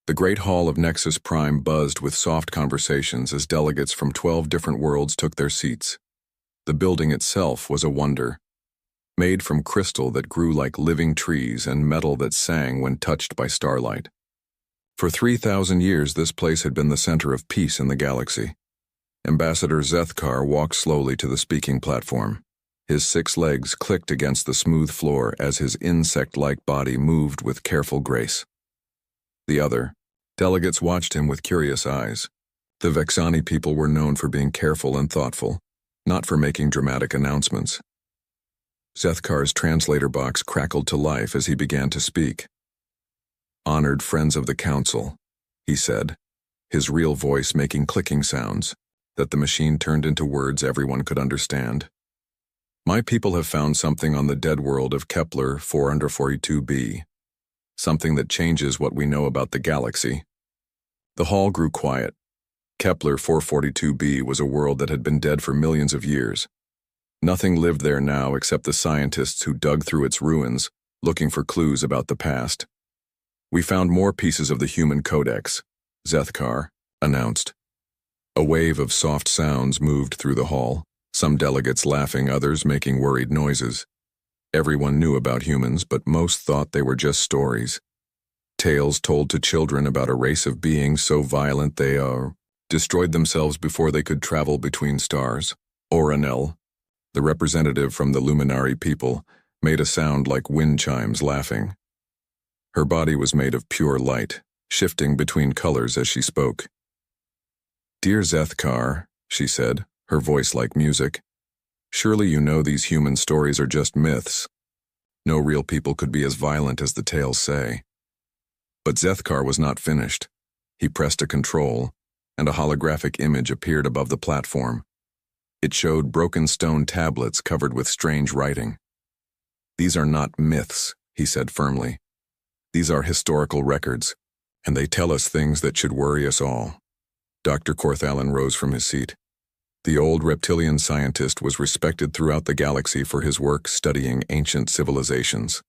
The Great Hall of Nexus Prime buzzed with soft conversations as delegates from 12 different worlds took their seats. The building itself was a wonder, made from crystal that grew like living trees and metal that sang when touched by starlight. For 3,000 years, this place had been the center of peace in the galaxy. Ambassador Zethkar walked slowly to the speaking platform. His 6 legs clicked against the smooth floor as his insect-like body moved with careful grace. The other delegates watched him with curious eyes. The Vexani people were known for being careful and thoughtful, not for making dramatic announcements. Zethkar's translator box crackled to life as he began to speak. "Honored friends of the Council," he said, his real voice making clicking sounds that the machine turned into words everyone could understand. "My people have found something on the dead world of Kepler 442b, something that changes what we know about the galaxy." The hall grew quiet. Kepler 442b was a world that had been dead for millions of years. Nothing lived there now except the scientists who dug through its ruins, looking for clues about the past. "We found more pieces of the human codex," Zethkar announced. A wave of soft sounds moved through the hall, some delegates laughing, others making worried noises. Everyone knew about humans, but most thought they were just stories. Tales told to children about a race of beings so violent they destroyed themselves before they could travel between stars. Oranel, the representative from the Luminary people, made a sound like wind chimes, laughing. Her body was made of pure light, shifting between colors as she spoke. "Dear Zethkar," she said, her voice like music, "surely you know these human stories are just myths. No real people could be as violent as the tales say." But Zethkar was not finished. He pressed a control, and a holographic image appeared above the platform. It showed broken stone tablets covered with strange writing. "These are not myths," he said firmly. "These are historical records, and they tell us things that should worry us all." Dr. Korthalin rose from his seat. The old reptilian scientist was respected throughout the galaxy for his work studying ancient civilizations.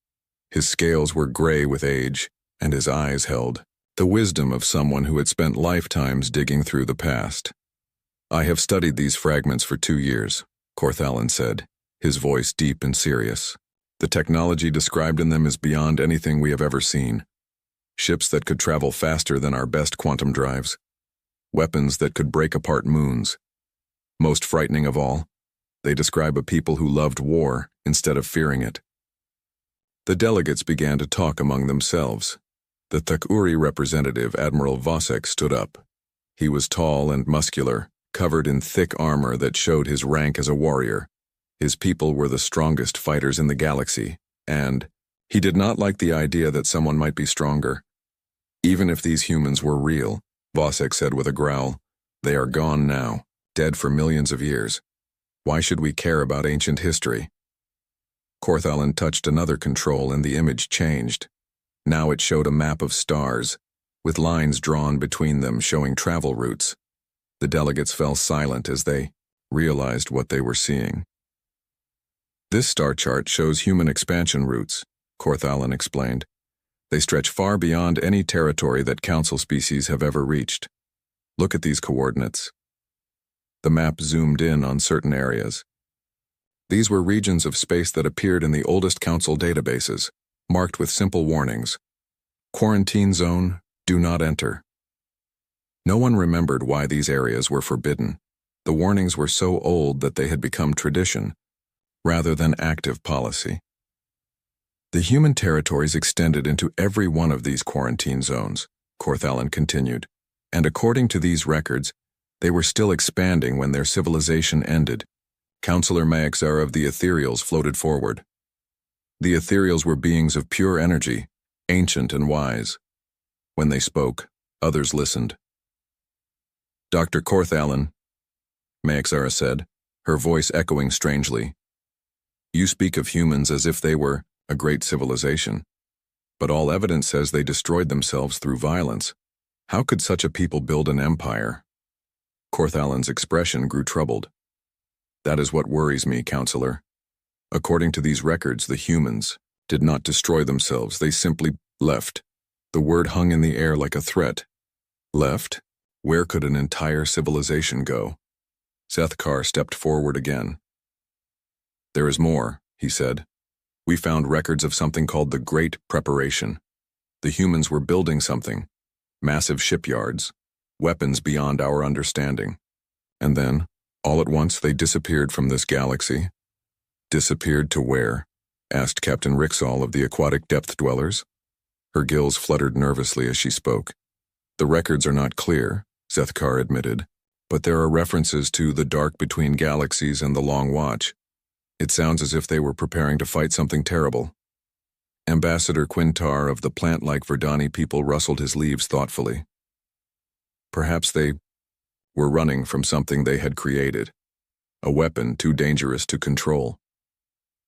His scales were gray with age, and his eyes held the wisdom of someone who had spent lifetimes digging through the past. "I have studied these fragments for 2 years, Korthalin said, his voice deep and serious. "The technology described in them is beyond anything we have ever seen. Ships that could travel faster than our best quantum drives. Weapons that could break apart moons. Most frightening of all, they describe a people who loved war instead of fearing it." The delegates began to talk among themselves. The Thakuri representative, Admiral Vosek, stood up. He was tall and muscular, covered in thick armor that showed his rank as a warrior. His people were the strongest fighters in the galaxy, and he did not like the idea that someone might be stronger. "Even if these humans were real," Vosek said with a growl, "they are gone now, dead for millions of years. Why should we care about ancient history?" Korthalin touched another control and the image changed. Now it showed a map of stars, with lines drawn between them showing travel routes. The delegates fell silent as they realized what they were seeing. "This star chart shows human expansion routes," Korthalin explained. "They stretch far beyond any territory that Council species have ever reached. Look at these coordinates." The map zoomed in on certain areas. These were regions of space that appeared in the oldest Council databases, marked with simple warnings. "Quarantine zone, do not enter." No one remembered why these areas were forbidden. The warnings were so old that they had become tradition, rather than active policy. "The human territories extended into every one of these quarantine zones," Korthalin continued, "and according to these records, they were still expanding when their civilization ended. Councillor Maxar of the Ethereals floated forward. The Ethereals were beings of pure energy, ancient and wise. When they spoke, others listened. "Dr. Korthalin," Maxara said, her voice echoing strangely, "you speak of humans as if they were a great civilization, but all evidence says they destroyed themselves through violence. How could such a people build an empire?" Korthalin's expression grew troubled. "That is what worries me, Counselor. According to these records, the humans did not destroy themselves, they simply left. The word hung in the air like a threat. Left? Where could an entire civilization go? Sethkar stepped forward again. There is more, he said. We found records of something called the Great Preparation. The humans were building something. Massive shipyards. Weapons beyond our understanding. And then, all at once, they disappeared from this galaxy. Disappeared to where? Asked Captain Rixall of the aquatic depth dwellers. Her gills fluttered nervously as she spoke. The records are not clear, Sethkar admitted, but there are references to the dark between galaxies and the Long Watch. It sounds as if they were preparing to fight something terrible. Ambassador Quintar of the plant-like Verdani people rustled his leaves thoughtfully. Perhaps they were running from something they had created, a weapon too dangerous to control.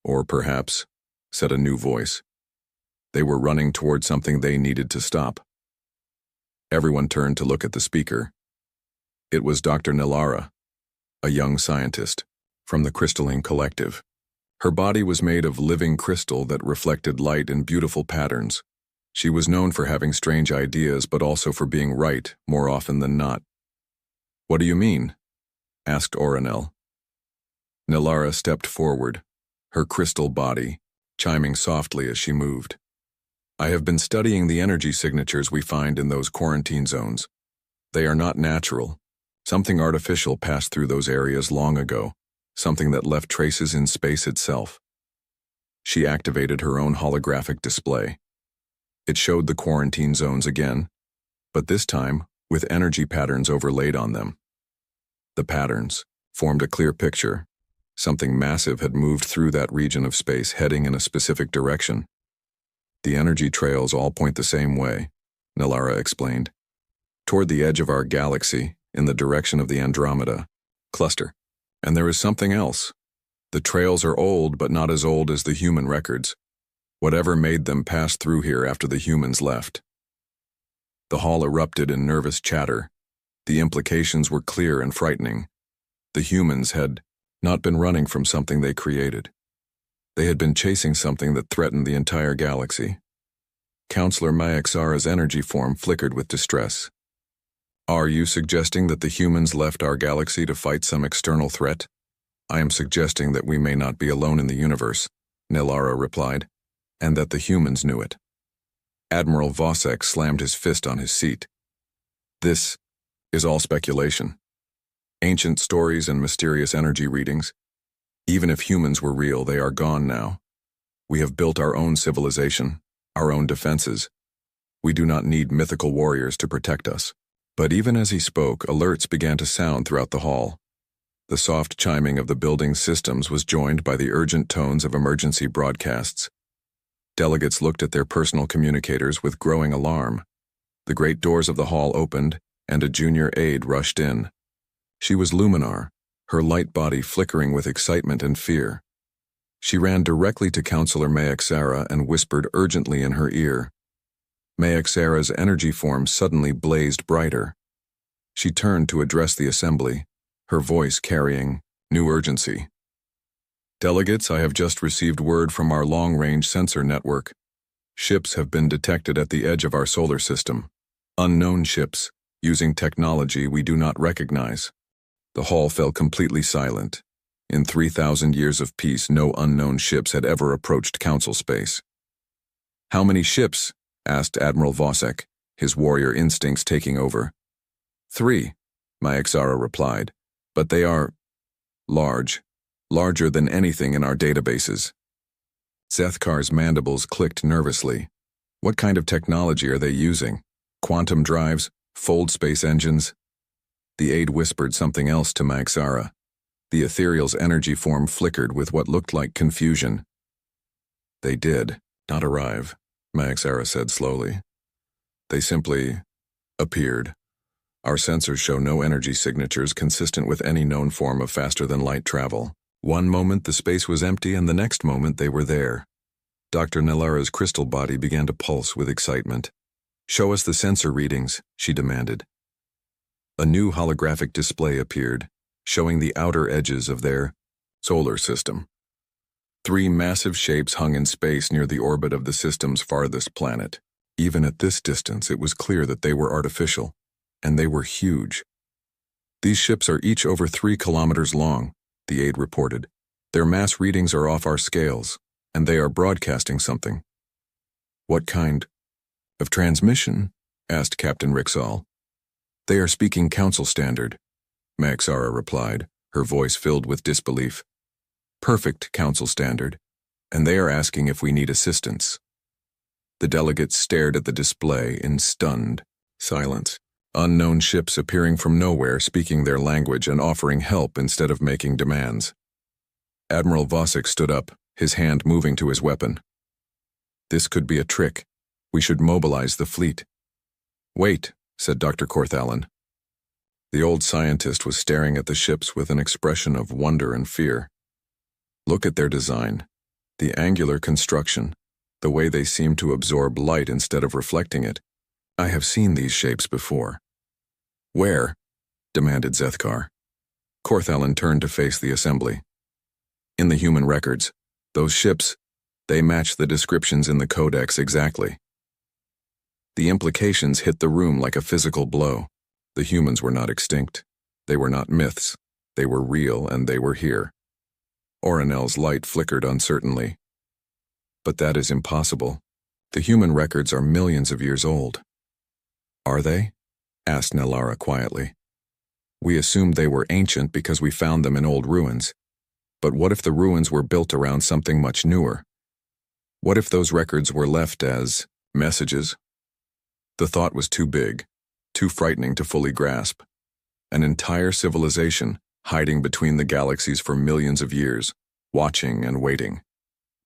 Or perhaps, said a new voice, they were running toward something they needed to stop. Everyone turned to look at the speaker. It was Dr. Nilara, a young scientist from the Crystalline Collective. Her body was made of living crystal that reflected light in beautiful patterns. She was known for having strange ideas, but also for being right more often than not. What do you mean? Asked Oronel. Nilara stepped forward, her crystal body chiming softly as she moved. I have been studying the energy signatures we find in those quarantine zones. They are not natural. Something artificial passed through those areas long ago, something that left traces in space itself. She activated her own holographic display. It showed the quarantine zones again, but this time with energy patterns overlaid on them. The patterns formed a clear picture. Something massive had moved through that region of space, heading in a specific direction. The energy trails all point the same way, Nilara explained. Toward the edge of our galaxy, in the direction of the Andromeda cluster. And there is something else. The trails are old, but not as old as the human records. Whatever made them pass through here after the humans left. The hall erupted in nervous chatter. The implications were clear and frightening. The humans had not been running from something they created. They had been chasing something that threatened the entire galaxy. Counselor Mayaxara's energy form flickered with distress. Are you suggesting that the humans left our galaxy to fight some external threat? I am suggesting that we may not be alone in the universe, Nilara replied, and that the humans knew it. Admiral Vosek slammed his fist on his seat. This is all speculation. Ancient stories and mysterious energy readings. Even if humans were real, they are gone now. We have built our own civilization, our own defenses. We do not need mythical warriors to protect us. But even as he spoke, alerts began to sound throughout the hall. The soft chiming of the building's systems was joined by the urgent tones of emergency broadcasts. Delegates looked at their personal communicators with growing alarm. The great doors of the hall opened, and a junior aide rushed in. She was Luminar, her light body flickering with excitement and fear. She ran directly to Counselor Mayaxara and whispered urgently in her ear. Mayaxara's energy form suddenly blazed brighter. She turned to address the assembly, her voice carrying new urgency. Delegates, I have just received word from our long-range sensor network. Ships have been detected at the edge of our solar system. Unknown ships, using technology we do not recognize. The hall fell completely silent. In 3,000 years of peace, no unknown ships had ever approached Council space. How many ships? Asked Admiral Vosek, his warrior instincts taking over. 3, Mayaxara replied, but they are larger than anything in our databases. Sethkar's mandibles clicked nervously. What kind of technology are they using? Quantum drives? Fold space engines? The aide whispered something else to Mayaxara. The ethereal's energy form flickered with what looked like confusion. They did not arrive, Mayaxara said slowly. They simply appeared. Our sensors show no energy signatures consistent with any known form of faster-than-light travel. One moment the space was empty, and the next moment they were there. Dr. Nilara's crystal body began to pulse with excitement. Show us the sensor readings, she demanded. A new holographic display appeared, showing the outer edges of their solar system. 3 massive shapes hung in space near the orbit of the system's farthest planet. Even at this distance, it was clear that they were artificial, and they were huge. These ships are each over 3 kilometers long, the aide reported. Their mass readings are off our scales, and they are broadcasting something. What kind of transmission? Asked Captain Rixall. They are speaking Council standard, Maxara replied, her voice filled with disbelief. Perfect Council standard, and they are asking if we need assistance. The delegates stared at the display in stunned silence. Unknown ships appearing from nowhere, speaking their language and offering help instead of making demands. Admiral Vosek stood up, his hand moving to his weapon. This could be a trick. We should mobilize the fleet. Wait, said Dr. Korthallen. The old scientist was staring at the ships with an expression of wonder and fear. Look at their design, the angular construction, the way they seem to absorb light instead of reflecting it. I have seen these shapes before. Where? Demanded Zethkar. Korthallen turned to face the assembly. In the human records, those ships, they match the descriptions in the codex exactly. The implications hit the room like a physical blow. The humans were not extinct. They were not myths. They were real, and they were here. Orinel's light flickered uncertainly. But that is impossible. The human records are millions of years old. Are they? Asked Nelara quietly. We assumed they were ancient because we found them in old ruins. But what if the ruins were built around something much newer? What if those records were left as messages? The thought was too big, too frightening to fully grasp. An entire civilization hiding between the galaxies for millions of years, watching and waiting,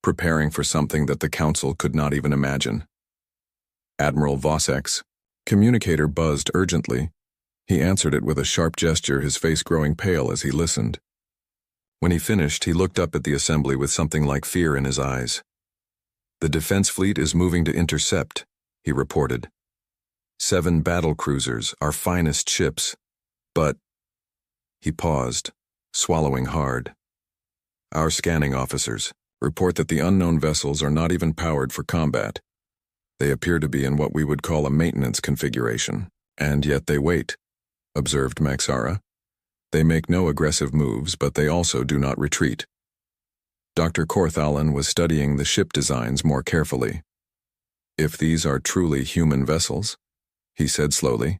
preparing for something that the Council could not even imagine. Admiral Vosek's communicator buzzed urgently. He answered it with a sharp gesture, his face growing pale as he listened. When he finished, he looked up at the assembly with something like fear in his eyes. The defense fleet is moving to intercept, he reported. 7 battle cruisers, our finest ships. But... He paused, swallowing hard. Our scanning officers report that the unknown vessels are not even powered for combat. They appear to be in what we would call a maintenance configuration, and yet they wait, observed Maxara. They make no aggressive moves, but they also do not retreat. Dr. Korthallen was studying the ship designs more carefully. If these are truly human vessels, he said slowly,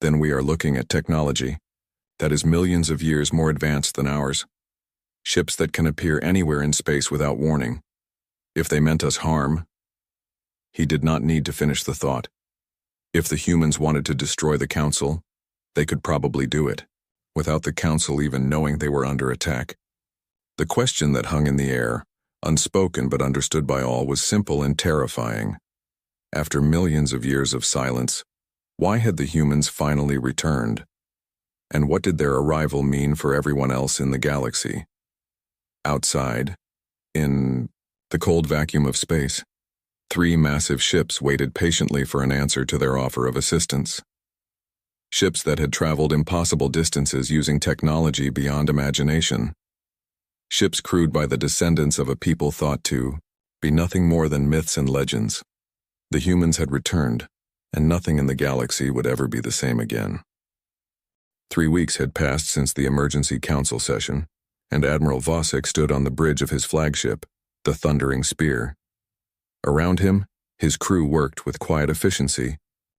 then we are looking at technology that is millions of years more advanced than ours. Ships that can appear anywhere in space without warning. If they meant us harm, he did not need to finish the thought. If the humans wanted to destroy the Council, they could probably do it, without the Council even knowing they were under attack. The question that hung in the air, unspoken but understood by all, was simple and terrifying. After millions of years of silence, why had the humans finally returned? And what did their arrival mean for everyone else in the galaxy? Outside, in the cold vacuum of space, 3 massive ships waited patiently for an answer to their offer of assistance. Ships that had traveled impossible distances using technology beyond imagination. Ships crewed by the descendants of a people thought to be nothing more than myths and legends. The humans had returned, and nothing in the galaxy would ever be the same again. 3 weeks had passed since the emergency council session, and Admiral Vosek stood on the bridge of his flagship, the Thundering Spear. Around him, his crew worked with quiet efficiency,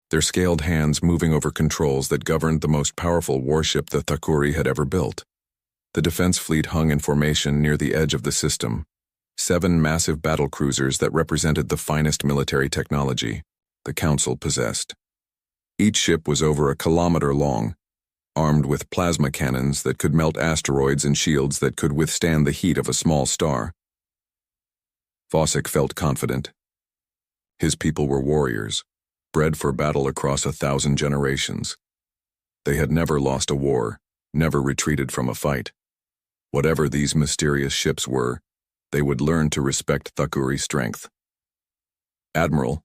their scaled hands moving over controls that governed the most powerful warship the Thakuri had ever built. The defense fleet hung in formation near the edge of the system, 7 massive battle cruisers that represented the finest military technology the Council possessed. Each ship was over 1 kilometer long, armed with plasma cannons that could melt asteroids and shields that could withstand the heat of a small star. Vosek felt confident. His people were warriors, bred for battle across 1,000 generations. They had never lost a war, never retreated from a fight. Whatever these mysterious ships were, they would learn to respect Thakuri's strength. Admiral,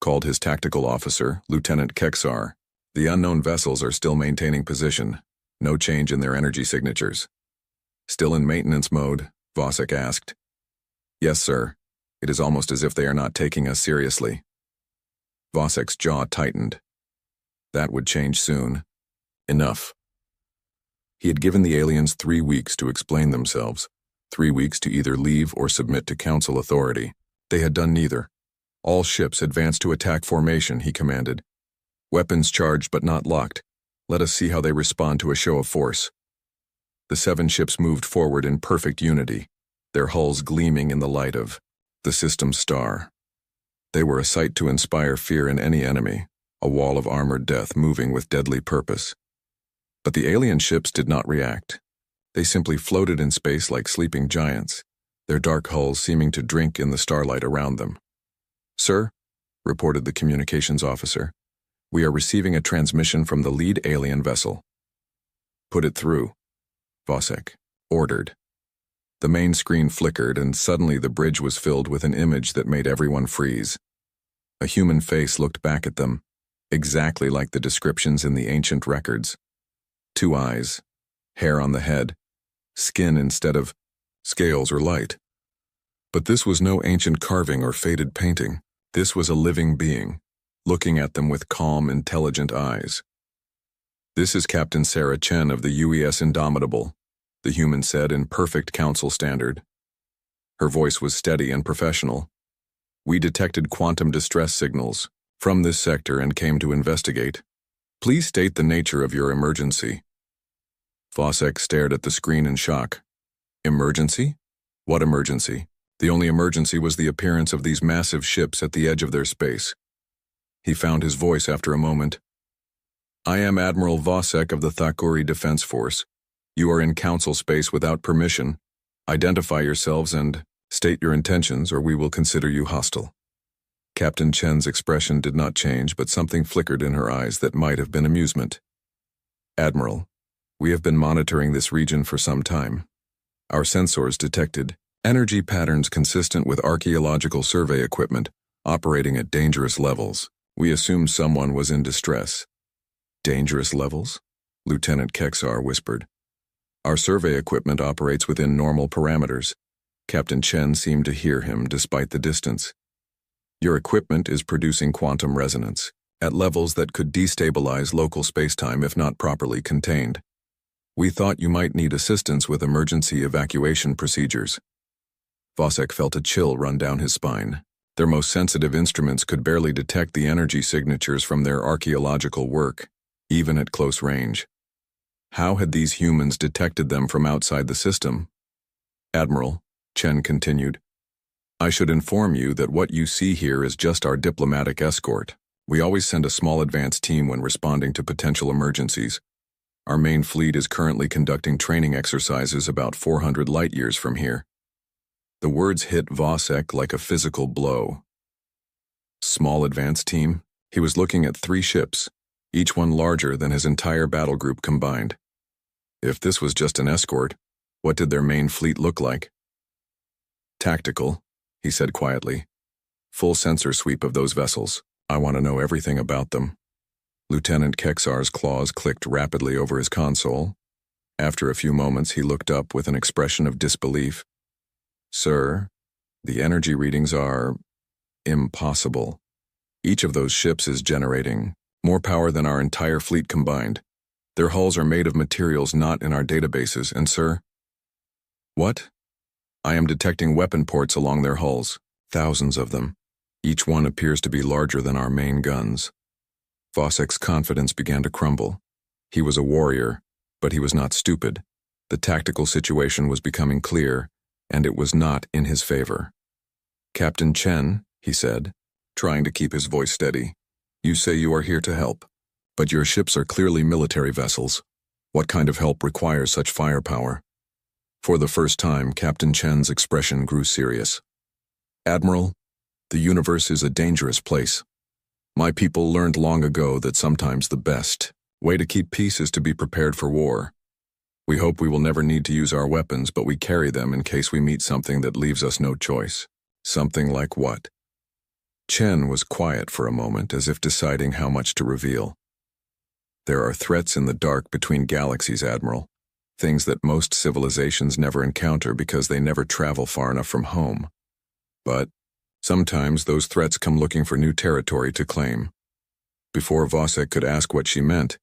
called his tactical officer, Lieutenant Keksar, the unknown vessels are still maintaining position, no change in their energy signatures. Still in maintenance mode, Vosek asked. Yes, sir. It is almost as if they are not taking us seriously. Vosek's jaw tightened. That would change soon. Enough. He had given the aliens 3 weeks to explain themselves, 3 weeks to either leave or submit to council authority. They had done neither. All ships advance to attack formation, he commanded. Weapons charged but not locked. Let us see how they respond to a show of force. The 7 ships moved forward in perfect unity, their hulls gleaming in the light of the system's star. They were a sight to inspire fear in any enemy, a wall of armored death moving with deadly purpose. But the alien ships did not react. They simply floated in space like sleeping giants, their dark hulls seeming to drink in the starlight around them. "Sir," reported the communications officer, "we are receiving a transmission from the lead alien vessel." "Put it through," Vosek ordered. The main screen flickered, and suddenly the bridge was filled with an image that made everyone freeze. A human face looked back at them, exactly like the descriptions in the ancient records. 2 eyes, hair on the head, skin instead of scales or light. But this was no ancient carving or faded painting. This was a living being, looking at them with calm, intelligent eyes. "This is Captain Sarah Chen of the UES Indomitable," the human said in perfect council standard. Her voice was steady and professional. "We detected quantum distress signals from this sector and came to investigate. Please state the nature of your emergency." Vosek stared at the screen in shock. "Emergency? What emergency?" The only emergency was the appearance of these massive ships at the edge of their space. He found his voice after a moment. "I am Admiral Vosek of the Thakuri Defense Force. You are in council space without permission. Identify yourselves and state your intentions, or we will consider you hostile." Captain Chen's expression did not change, but something flickered in her eyes that might have been amusement. "Admiral, we have been monitoring this region for some time. Our sensors detected energy patterns consistent with archaeological survey equipment operating at dangerous levels. We assumed someone was in distress." "Dangerous levels?" Lieutenant Keksar whispered. "Our survey equipment operates within normal parameters." Captain Chen seemed to hear him despite the distance. "Your equipment is producing quantum resonance at levels that could destabilize local spacetime if not properly contained. We thought you might need assistance with emergency evacuation procedures." Vosek felt a chill run down his spine. Their most sensitive instruments could barely detect the energy signatures from their archaeological work, even at close range. How had these humans detected them from outside the system? "Admiral," Chen continued, "I should inform you that what you see here is just our diplomatic escort. We always send a small advance team when responding to potential emergencies. Our main fleet is currently conducting training exercises about 400 light-years from here." The words hit Vosek like a physical blow. Small advance team? He was looking at 3 ships, each one larger than his entire battle group combined. If this was just an escort, what did their main fleet look like? "Tactical," he said quietly. "Full sensor sweep of those vessels. I want to know everything about them." Lieutenant Keksar's claws clicked rapidly over his console. After a few moments, he looked up with an expression of disbelief. "Sir, the energy readings are impossible. Each of those ships is generating more power than our entire fleet combined. Their hulls are made of materials not in our databases, and sir—" "What?" "I am detecting weapon ports along their hulls, thousands of them. Each one appears to be larger than our main guns." Vosek's confidence began to crumble. He was a warrior, but he was not stupid. The tactical situation was becoming clear, and it was not in his favor. "Captain Chen," he said, trying to keep his voice steady, "you say you are here to help, but your ships are clearly military vessels. What kind of help requires such firepower?" For the first time, Captain Chen's expression grew serious. "Admiral, the universe is a dangerous place. My people learned long ago that sometimes the best way to keep peace is to be prepared for war. We hope we will never need to use our weapons, but we carry them in case we meet something that leaves us no choice." "Something like what?" Chen was quiet for a moment, as if deciding how much to reveal. "There are threats in the dark between galaxies, Admiral. Things that most civilizations never encounter because they never travel far enough from home. But Sometimes those threats come looking for new territory to claim. Before Vosek could ask what she meant,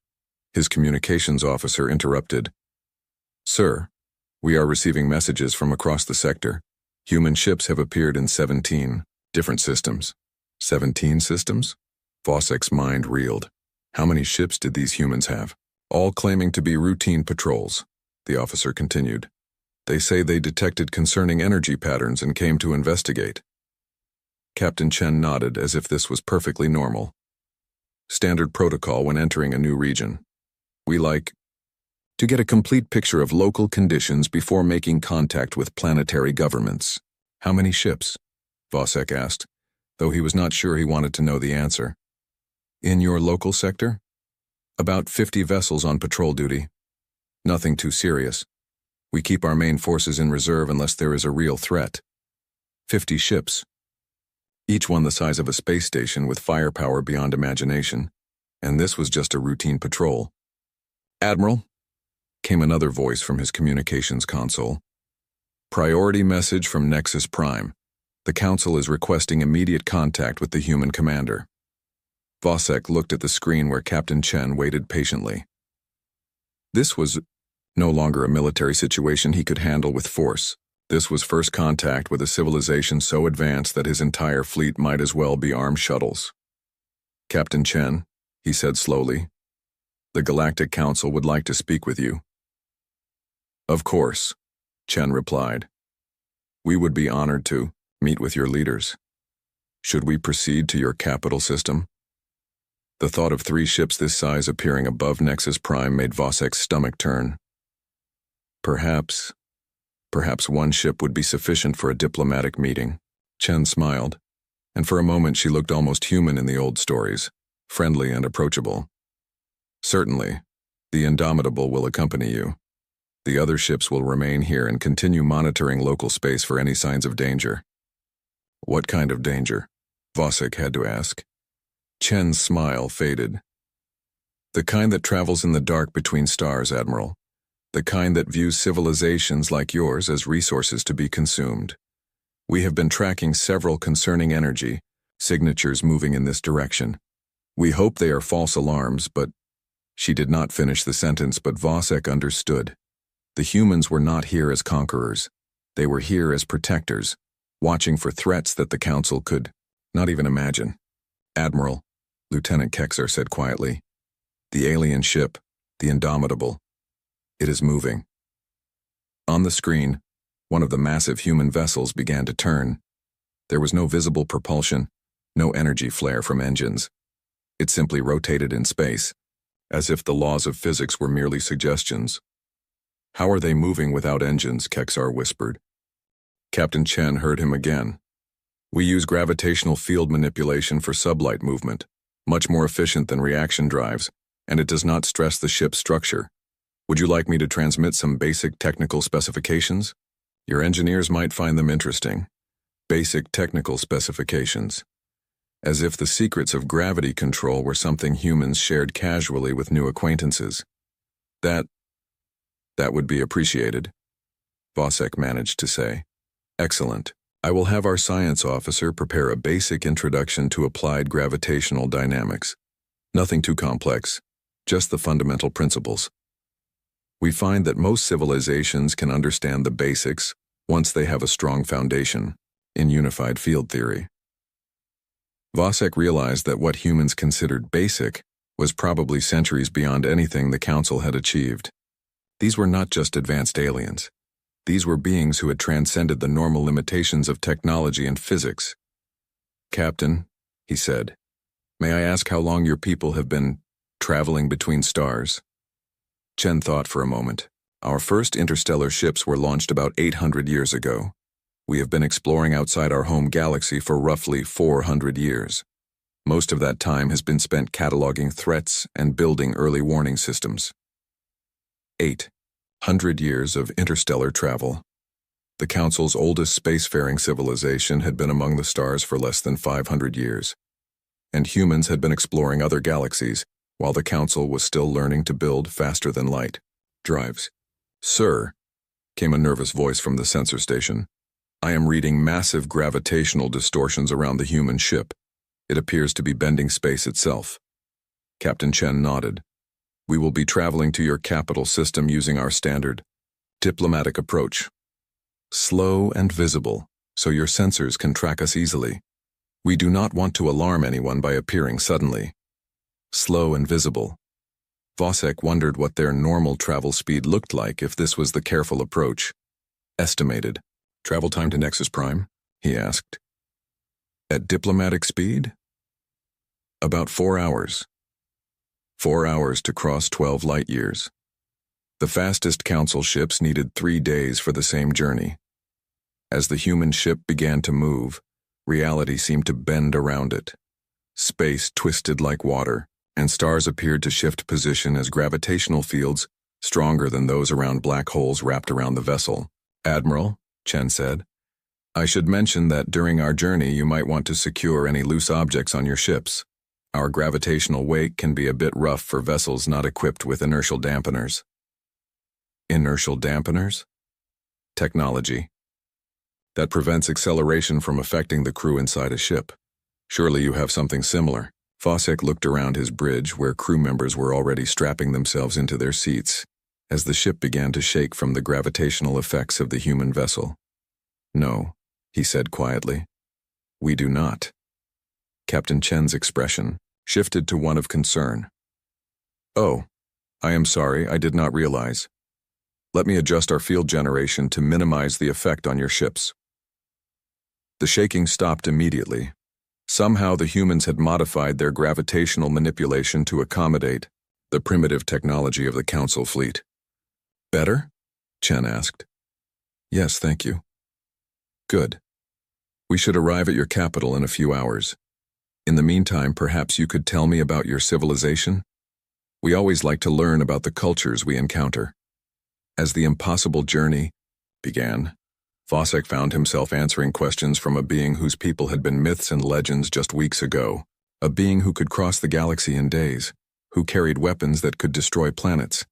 his communications officer interrupted. Sir, we are receiving messages from across the sector. Human ships have appeared in 17 different systems. 17 systems? Vosek's mind reeled. How many ships did these humans have? All claiming to be routine patrols, the officer continued. They say they detected concerning energy patterns and came to investigate. Captain Chen nodded as if this was perfectly normal. Standard protocol when entering a new region. We like to get a complete picture of local conditions before making contact with planetary governments. How many ships? Vosek asked, though he was not sure he wanted to know the answer. In your local sector? About 50 vessels on patrol duty. Nothing too serious. We keep our main forces in reserve unless there is a real threat. 50 ships. Each one the size of a space station with firepower beyond imagination. And this was just a routine patrol. Admiral, came another voice from his communications console. Priority message from Nexus Prime. The Council is requesting immediate contact with the human commander. Vosek looked at the screen where Captain Chen waited patiently. This was no longer a military situation he could handle with force. This was first contact with a civilization so advanced that his entire fleet might as well be armed shuttles. Captain Chen, he said slowly, the Galactic Council would like to speak with you. Of course, Chen replied. We would be honored to meet with your leaders. Should we proceed to your capital system? The thought of 3 ships this size appearing above Nexus Prime made Vosek's stomach turn. Perhaps 1 ship would be sufficient for a diplomatic meeting. Chen smiled, and for a moment she looked almost human in the old stories, friendly and approachable. Certainly, the Indomitable will accompany you. The other ships will remain here and continue monitoring local space for any signs of danger. What kind of danger? Vosek had to ask. Chen's smile faded. The kind that travels in the dark between stars, Admiral. The kind that views civilizations like yours as resources to be consumed. We have been tracking several concerning energy signatures moving in this direction. We hope they are false alarms, but... She did not finish the sentence, but Vosek understood. The humans were not here as conquerors. They were here as protectors, watching for threats that the Council could not even imagine. Admiral, Lieutenant Kexer said quietly. The alien ship, the Indomitable. It is moving. On the screen, one of the massive human vessels began to turn. There was no visible propulsion, no energy flare from engines. It simply rotated in space, as if the laws of physics were merely suggestions. How are they moving without engines? Kexar whispered. Captain Chen heard him again. We use gravitational field manipulation for sublight movement, much more efficient than reaction drives, and it does not stress the ship's structure. Would you like me to transmit some basic technical specifications? Your engineers might find them interesting. Basic technical specifications. As if the secrets of gravity control were something humans shared casually with new acquaintances. That would be appreciated, Vosek managed to say. Excellent. I will have our science officer prepare a basic introduction to applied gravitational dynamics. Nothing too complex, just the fundamental principles. We find that most civilizations can understand the basics once they have a strong foundation in unified field theory. Vosek realized that what humans considered basic was probably centuries beyond anything the Council had achieved. These were not just advanced aliens. These were beings who had transcended the normal limitations of technology and physics. Captain, he said, may I ask how long your people have been traveling between stars? Chen thought for a moment. Our first interstellar ships were launched about 800 years ago. We have been exploring outside our home galaxy for roughly 400 years. Most of that time has been spent cataloging threats and building early warning systems. 800 years of interstellar travel. The Council's oldest spacefaring civilization had been among the stars for less than 500 years, and humans had been exploring other galaxies while the Council was still learning to build faster-than-light drives. Sir, came a nervous voice from the sensor station. I am reading massive gravitational distortions around the human ship. It appears to be bending space itself. Captain Chen nodded. We will be traveling to your capital system using our standard diplomatic approach. Slow and visible, so your sensors can track us easily. We do not want to alarm anyone by appearing suddenly. Slow and visible. Vosek wondered what their normal travel speed looked like if this was the careful approach. Estimated. Travel time to Nexus Prime? He asked. At diplomatic speed? About 4 hours. 4 hours to cross 12 light years. The fastest Council ships needed 3 days for the same journey. As the human ship began to move, reality seemed to bend around it. Space twisted like water, and stars appeared to shift position as gravitational fields, stronger than those around black holes, wrapped around the vessel. Admiral, Chen said, I should mention that during our journey you might want to secure any loose objects on your ships. Our gravitational wake can be a bit rough for vessels not equipped with inertial dampeners. Inertial dampeners? Technology that prevents acceleration from affecting the crew inside a ship. Surely you have something similar. Vosek looked around his bridge where crew members were already strapping themselves into their seats as the ship began to shake from the gravitational effects of the human vessel. No, he said quietly. We do not. Captain Chen's expression shifted to one of concern. Oh, I am sorry, I did not realize. Let me adjust our field generation to minimize the effect on your ships. The shaking stopped immediately. Somehow the humans had modified their gravitational manipulation to accommodate the primitive technology of the Council fleet. Better? Chen asked. Yes, thank you. Good. We should arrive at your capital in a few hours. In the meantime, perhaps you could tell me about your civilization? We always like to learn about the cultures we encounter. As the impossible journey began, Vosek found himself answering questions from a being whose people had been myths and legends just weeks ago, a being who could cross the galaxy in days, who carried weapons that could destroy planets,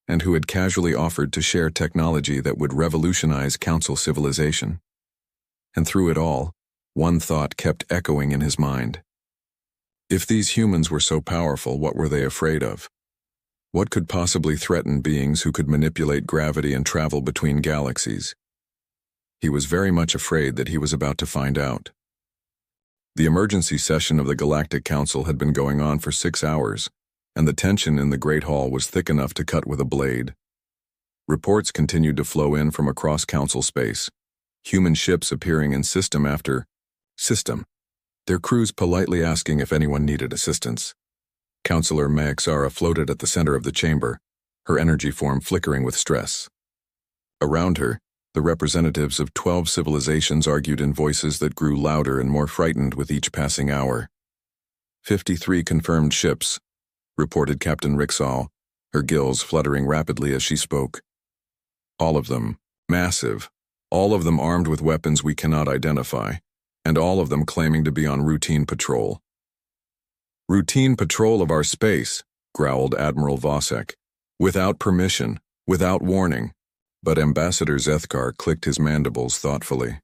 and who had casually offered to share technology that would revolutionize Council civilization. And through it all, one thought kept echoing in his mind. If these humans were so powerful, what were they afraid of? What could possibly threaten beings who could manipulate gravity and travel between galaxies? He was very much afraid that he was about to find out. The emergency session of the Galactic Council had been going on for 6 hours, and the tension in the Great Hall was thick enough to cut with a blade. Reports continued to flow in from across Council space, human ships appearing in system after system, their crews politely asking if anyone needed assistance. Councillor Maxara floated at the center of the chamber, her energy form flickering with stress. Around her, the representatives of 12 civilizations argued in voices that grew louder and more frightened with each passing hour. 53 confirmed ships, reported Captain Rixall, her gills fluttering rapidly as she spoke. All of them, massive, all of them armed with weapons we cannot identify, and all of them claiming to be on routine patrol. Routine patrol of our space, growled Admiral Vosek. Without permission, without warning. But Ambassador Zethkar clicked his mandibles thoughtfully.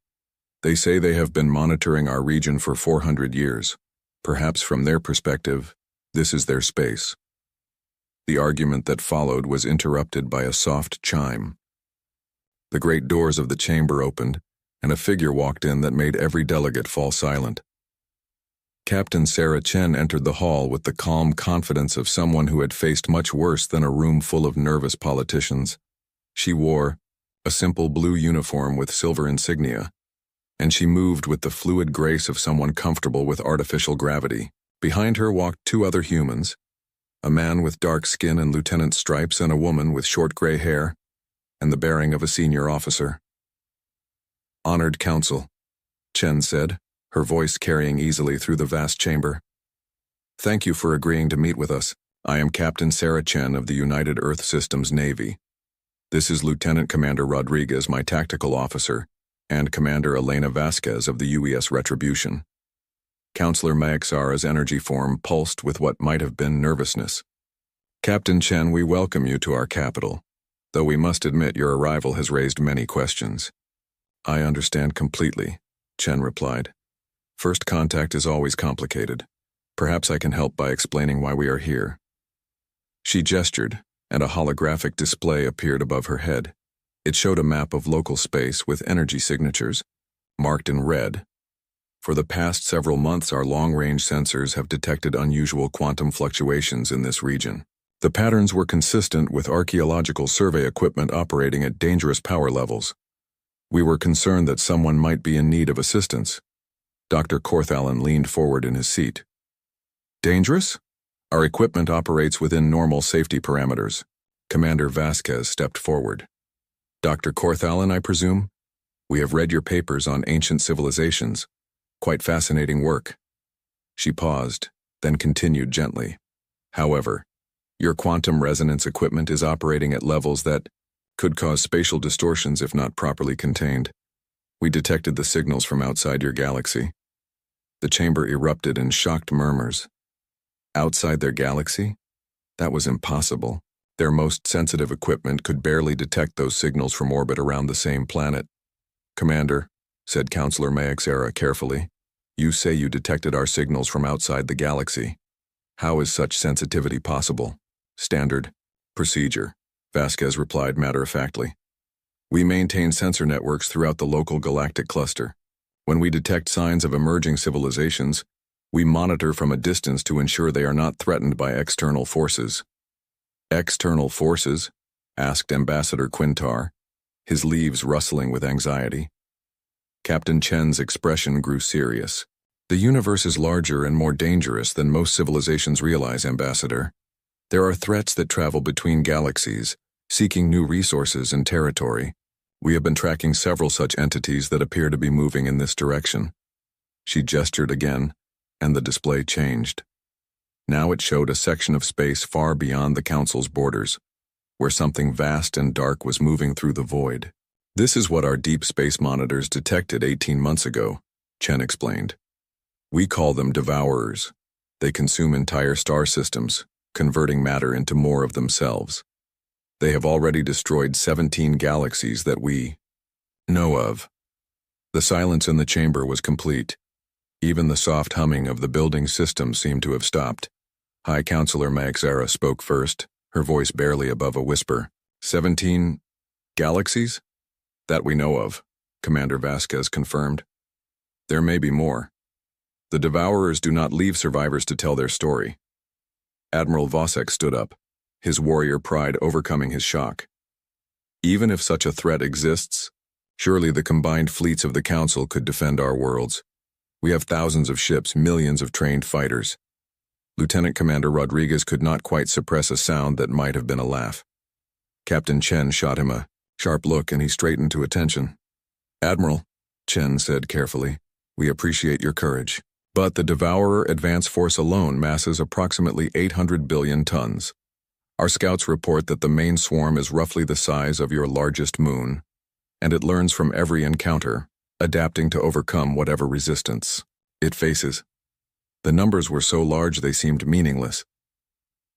They say they have been monitoring our region for 400 years. Perhaps from their perspective, this is their space. The argument that followed was interrupted by a soft chime. The great doors of the chamber opened, and a figure walked in that made every delegate fall silent. Captain Sarah Chen entered the hall with the calm confidence of someone who had faced much worse than a room full of nervous politicians. She wore a simple blue uniform with silver insignia, and she moved with the fluid grace of someone comfortable with artificial gravity. Behind her walked 2 other humans, a man with dark skin and lieutenant stripes and a woman with short gray hair, and the bearing of a senior officer. Honored Council, Chen said, her voice carrying easily through the vast chamber. Thank you for agreeing to meet with us. I am Captain Sarah Chen of the United Earth Systems Navy. This is Lieutenant Commander Rodriguez, my tactical officer, and Commander Elena Vasquez of the UES Retribution. Councillor Maxara's energy form pulsed with what might have been nervousness. Captain Chen, we welcome you to our capital, though we must admit your arrival has raised many questions. I understand completely, Chen replied. First contact is always complicated. Perhaps I can help by explaining why we are here. She gestured, and a holographic display appeared above her head. It showed a map of local space with energy signatures, marked in red. For the past several months, our long-range sensors have detected unusual quantum fluctuations in this region. The patterns were consistent with archaeological survey equipment operating at dangerous power levels. We were concerned that someone might be in need of assistance. Dr. Corthalin leaned forward in his seat. Dangerous? Our equipment operates within normal safety parameters. Commander Vasquez stepped forward. Dr. Corthalin, I presume? We have read your papers on ancient civilizations. Quite fascinating work. She paused, then continued gently. However, your quantum resonance equipment is operating at levels that could cause spatial distortions if not properly contained. We detected the signals from outside your galaxy. The chamber erupted in shocked murmurs. Outside their galaxy? That was impossible. Their most sensitive equipment could barely detect those signals from orbit around the same planet. Commander, said Counselor Maexera carefully, you say you detected our signals from outside the galaxy. How is such sensitivity possible? Standard procedure, Vasquez replied matter-of-factly. We maintain sensor networks throughout the local galactic cluster. When we detect signs of emerging civilizations, we monitor from a distance to ensure they are not threatened by external forces. External forces? Asked Ambassador Quintar, his leaves rustling with anxiety. Captain Chen's expression grew serious. The universe is larger and more dangerous than most civilizations realize, Ambassador. There are threats that travel between galaxies, seeking new resources and territory. We have been tracking several such entities that appear to be moving in this direction. She gestured again, and the display changed. Now it showed a section of space far beyond the Council's borders, where something vast and dark was moving through the void. This is what our deep space monitors detected 18 months ago, Chen explained. We call them devourers. They consume entire star systems, converting matter into more of themselves. They have already destroyed 17 galaxies that we know of. The silence in the chamber was complete. Even the soft humming of the building system seemed to have stopped. High Counselor Maexera spoke first, her voice barely above a whisper. 17 galaxies? That we know of, Commander Vasquez confirmed. There may be more. The Devourers do not leave survivors to tell their story. Admiral Vosek stood up, his warrior pride overcoming his shock. Even if such a threat exists, surely the combined fleets of the Council could defend our worlds. We have thousands of ships, millions of trained fighters. Lieutenant Commander Rodriguez could not quite suppress a sound that might have been a laugh. Captain Chen shot him a sharp look and he straightened to attention. Admiral, Chen said carefully, we appreciate your courage. But the Devourer Advance Force alone masses approximately 800 billion tons. Our scouts report that the main swarm is roughly the size of your largest moon, and it learns from every encounter, adapting to overcome whatever resistance it faces. The numbers were so large they seemed meaningless.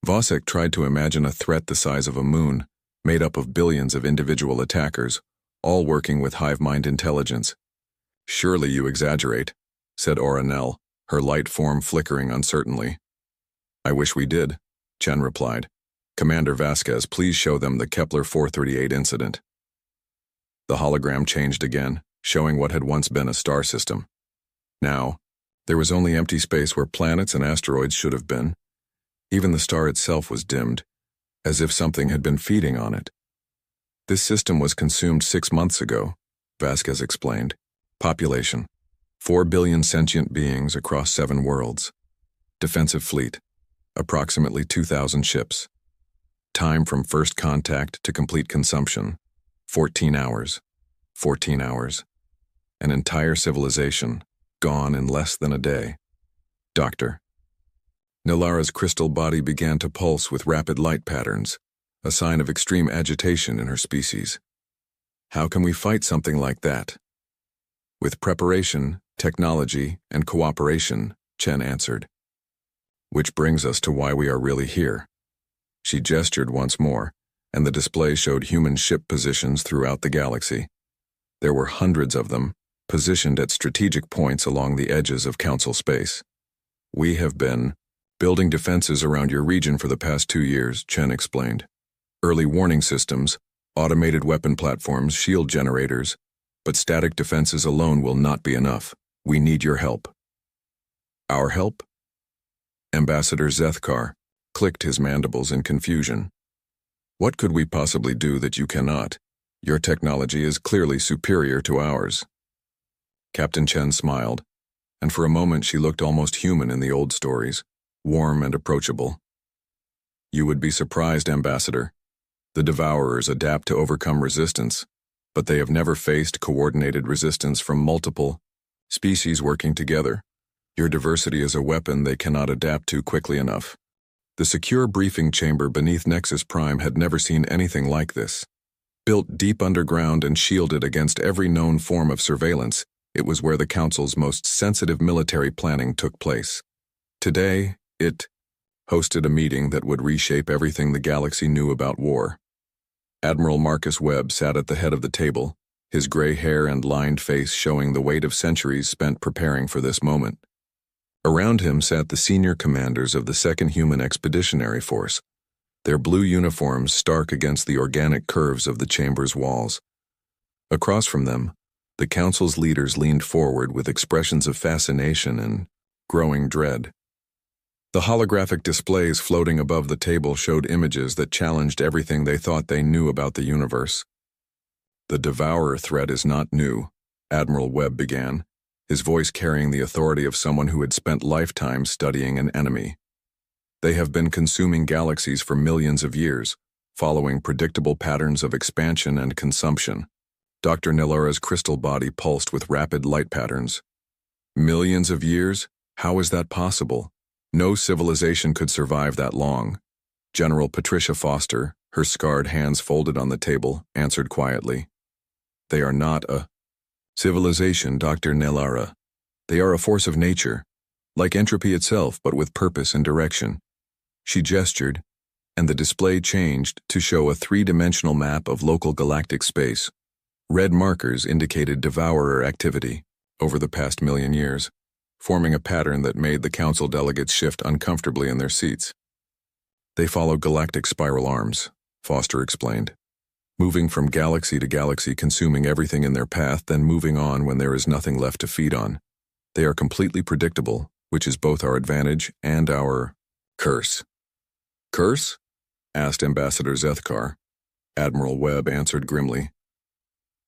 Vosek tried to imagine a threat the size of a moon, made up of billions of individual attackers, all working with hive mind intelligence. Surely you exaggerate, said Oranel, her light form flickering uncertainly. I wish we did, Chen replied. Commander Vasquez, please show them the Kepler 438 incident. The hologram changed again, showing what had once been a star system. Now, there was only empty space where planets and asteroids should have been. Even the star itself was dimmed, as if something had been feeding on it. This system was consumed 6 months ago, Vasquez explained. Population: 4 billion sentient beings across 7 worlds. Defensive fleet: approximately 2,000 ships. Time from first contact to complete consumption: 14 hours. 14 hours. An entire civilization, gone in less than a day. Doctor. Nilara's crystal body began to pulse with rapid light patterns, a sign of extreme agitation in her species. How can we fight something like that? With preparation, technology, and cooperation, Chen answered. Which brings us to why we are really here. She gestured once more, and the display showed human ship positions throughout the galaxy. There were hundreds of them, positioned at strategic points along the edges of Council space. "We have been building defenses around your region for the past 2 years," Chen explained. "Early warning systems, automated weapon platforms, shield generators, but static defenses alone will not be enough. We need your help." "Our help?" Ambassador Zethkar clicked his mandibles in confusion. "What could we possibly do that you cannot? Your technology is clearly superior to ours." Captain Chen smiled, and for a moment she looked almost human in the old stories, warm and approachable. "You would be surprised, Ambassador. The Devourers adapt to overcome resistance, but they have never faced coordinated resistance from multiple species working together. Your diversity is a weapon they cannot adapt to quickly enough." The secure briefing chamber beneath Nexus Prime had never seen anything like this. Built deep underground and shielded against every known form of surveillance, it was where the Council's most sensitive military planning took place. Today, it hosted a meeting that would reshape everything the galaxy knew about war. Admiral Marcus Webb sat at the head of the table, his gray hair and lined face showing the weight of centuries spent preparing for this moment. Around him sat the senior commanders of the 2nd Human Expeditionary Force, their blue uniforms stark against the organic curves of the chamber's walls. Across from them, the Council's leaders leaned forward with expressions of fascination and growing dread. The holographic displays floating above the table showed images that challenged everything they thought they knew about the universe. "The Devourer threat is not new," Admiral Webb began, his voice carrying the authority of someone who had spent lifetimes studying an enemy. "They have been consuming galaxies for millions of years, following predictable patterns of expansion and consumption." Dr. Nilara's crystal body pulsed with rapid light patterns. "Millions of years? How is that possible? No civilization could survive that long." General Patricia Foster, her scarred hands folded on the table, answered quietly. "They are not a civilization, Dr. Nilara. They are a force of nature, like entropy itself, but with purpose and direction." She gestured, and the display changed to show a 3-dimensional map of local galactic space. Red markers indicated Devourer activity over the past million years, forming a pattern that made the Council delegates shift uncomfortably in their seats. "They follow galactic spiral arms," Foster explained, moving from galaxy to galaxy, consuming everything in their path, then moving on when there is nothing left to feed on. They are completely predictable, which is both our advantage and our curse. "Curse?" asked Ambassador Zethkar. Admiral Webb answered grimly.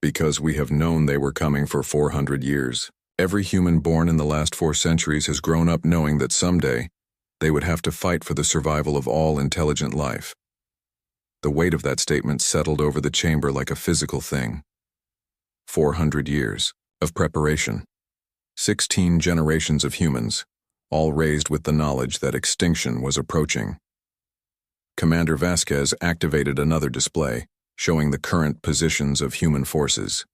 "Because we have known they were coming for 400 years. Every human born in the last 4 centuries has grown up knowing that someday they would have to fight for the survival of all intelligent life." The weight of that statement settled over the chamber like a physical thing. 400 years of preparation. 16 generations of humans, all raised with the knowledge that extinction was approaching. Commander Vasquez activated another display, showing the current positions of human forces.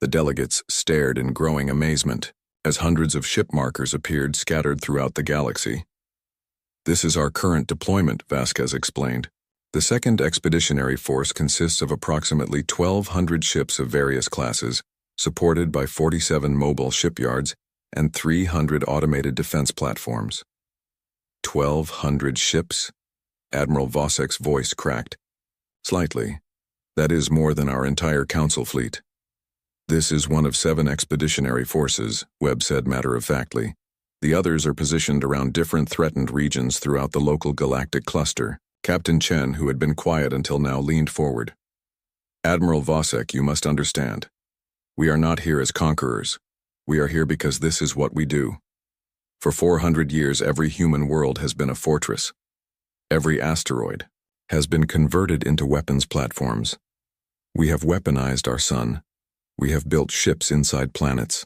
The delegates stared in growing amazement as hundreds of ship markers appeared scattered throughout the galaxy. "This is our current deployment," Vasquez explained. "The 2nd Expeditionary Force consists of approximately 1,200 ships of various classes, supported by 47 mobile shipyards and 300 automated defense platforms." 1,200 ships? Admiral Vosek's voice cracked. "Slightly. That is more than our entire Council fleet." "This is one of 7 expeditionary forces," Webb said matter-of-factly. "The others are positioned around different threatened regions throughout the local galactic cluster." Captain Chen, who had been quiet until now, leaned forward. "Admiral Vosek, you must understand. We are not here as conquerors. We are here because this is what we do. For 400 years, every human world has been a fortress. Every asteroid has been converted into weapons platforms. We have weaponized our sun. We have built ships inside planets.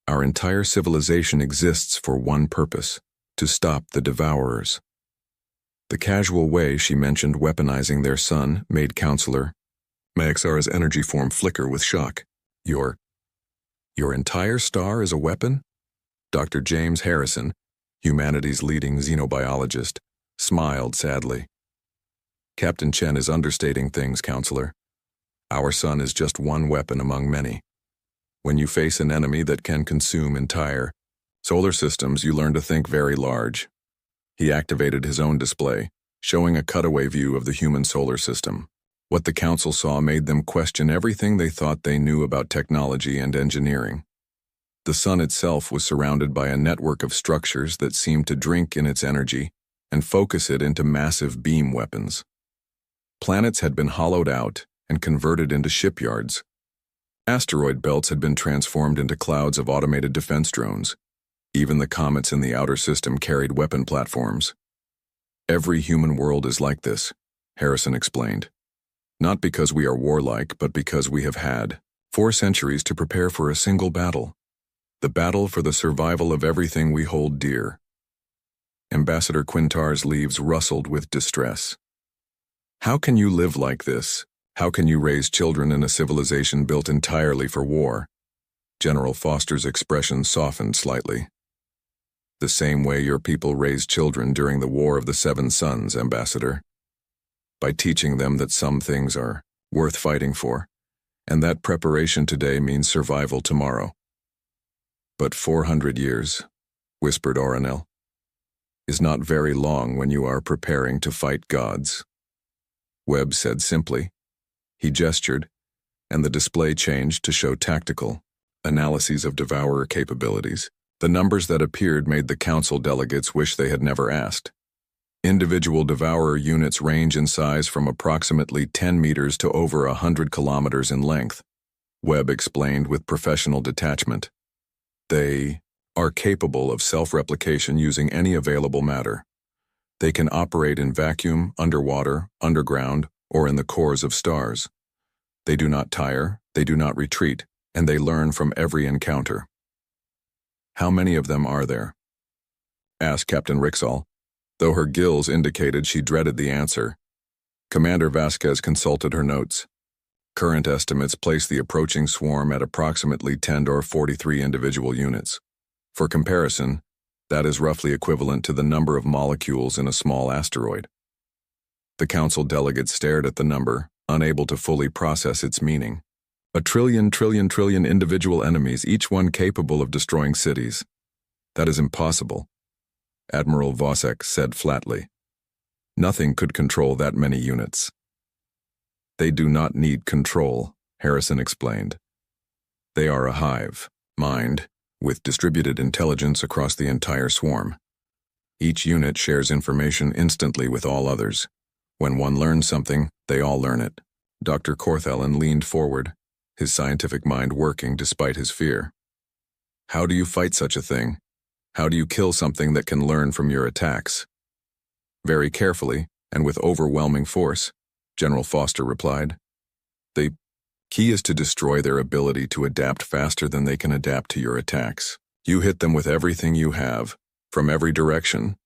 Our entire civilization exists for one purpose: to stop the Devourers." The casual way she mentioned weaponizing their sun made Counselor Maxara's energy form flicker with shock. Your entire star is a weapon?" Dr. James Harrison, humanity's leading xenobiologist, smiled sadly. "Captain Chen is understating things, Counselor. Our sun is just one weapon among many. When you face an enemy that can consume entire solar systems, you learn to think very large. He activated his own display, showing a cutaway view of the human solar system. What the council saw made them question everything they thought they knew about technology and engineering. The sun itself was surrounded by a network of structures that seemed to drink in its energy and focus it into massive beam weapons. Planets had been hollowed out and converted into shipyards. Asteroid belts had been transformed into clouds of automated defense drones. Even the comets in the outer system carried weapon platforms. Every human world is like this, Harrison explained. Not because we are warlike, but because we have had 4 centuries to prepare for a single battle. The battle for the survival of everything we hold dear. Ambassador Quintar's leaves rustled with distress. How can you live like this? How can you raise children in a civilization built entirely for war? General Foster's expression softened slightly. The same way your people raised children during the War of the Seven Suns, Ambassador. By teaching them that some things are worth fighting for, and that preparation today means survival tomorrow. But 400 years, whispered Oronel, is not very long when you are preparing to fight gods. Webb said simply. He gestured, and the display changed to show tactical analyses of devourer capabilities. The numbers that appeared made the council delegates wish they had never asked. Individual devourer units range in size from approximately 10 meters to over 100 kilometers in length, Webb explained with professional detachment. They are capable of self-replication using any available matter. They can operate in vacuum, underwater, underground, or in the cores of stars. They do not tire, they do not retreat, and they learn from every encounter. How many of them are there? Asked Captain Rixall, though her gills indicated she dreaded the answer. Commander Vasquez consulted her notes. Current estimates place the approaching swarm at approximately 10 or 43 individual units. For comparison, that is roughly equivalent to the number of molecules in a small asteroid. The council delegates stared at the number, unable to fully process its meaning. A trillion individual enemies, each one capable of destroying cities. That is impossible, Admiral Vosek said flatly. Nothing could control that many units. They do not need control, Harrison explained. They are a hive mind with distributed intelligence across the entire swarm. Each unit shares information instantly with all others. When one learns something, they all learn it. Dr. Corthellen leaned forward, his scientific mind working despite his fear. How do you fight such a thing? How do you kill something that can learn from your attacks? Very carefully, and with overwhelming force, General Foster replied. The key is to destroy their ability to adapt faster than they can adapt to your attacks. You hit them with everything you have, from every direction,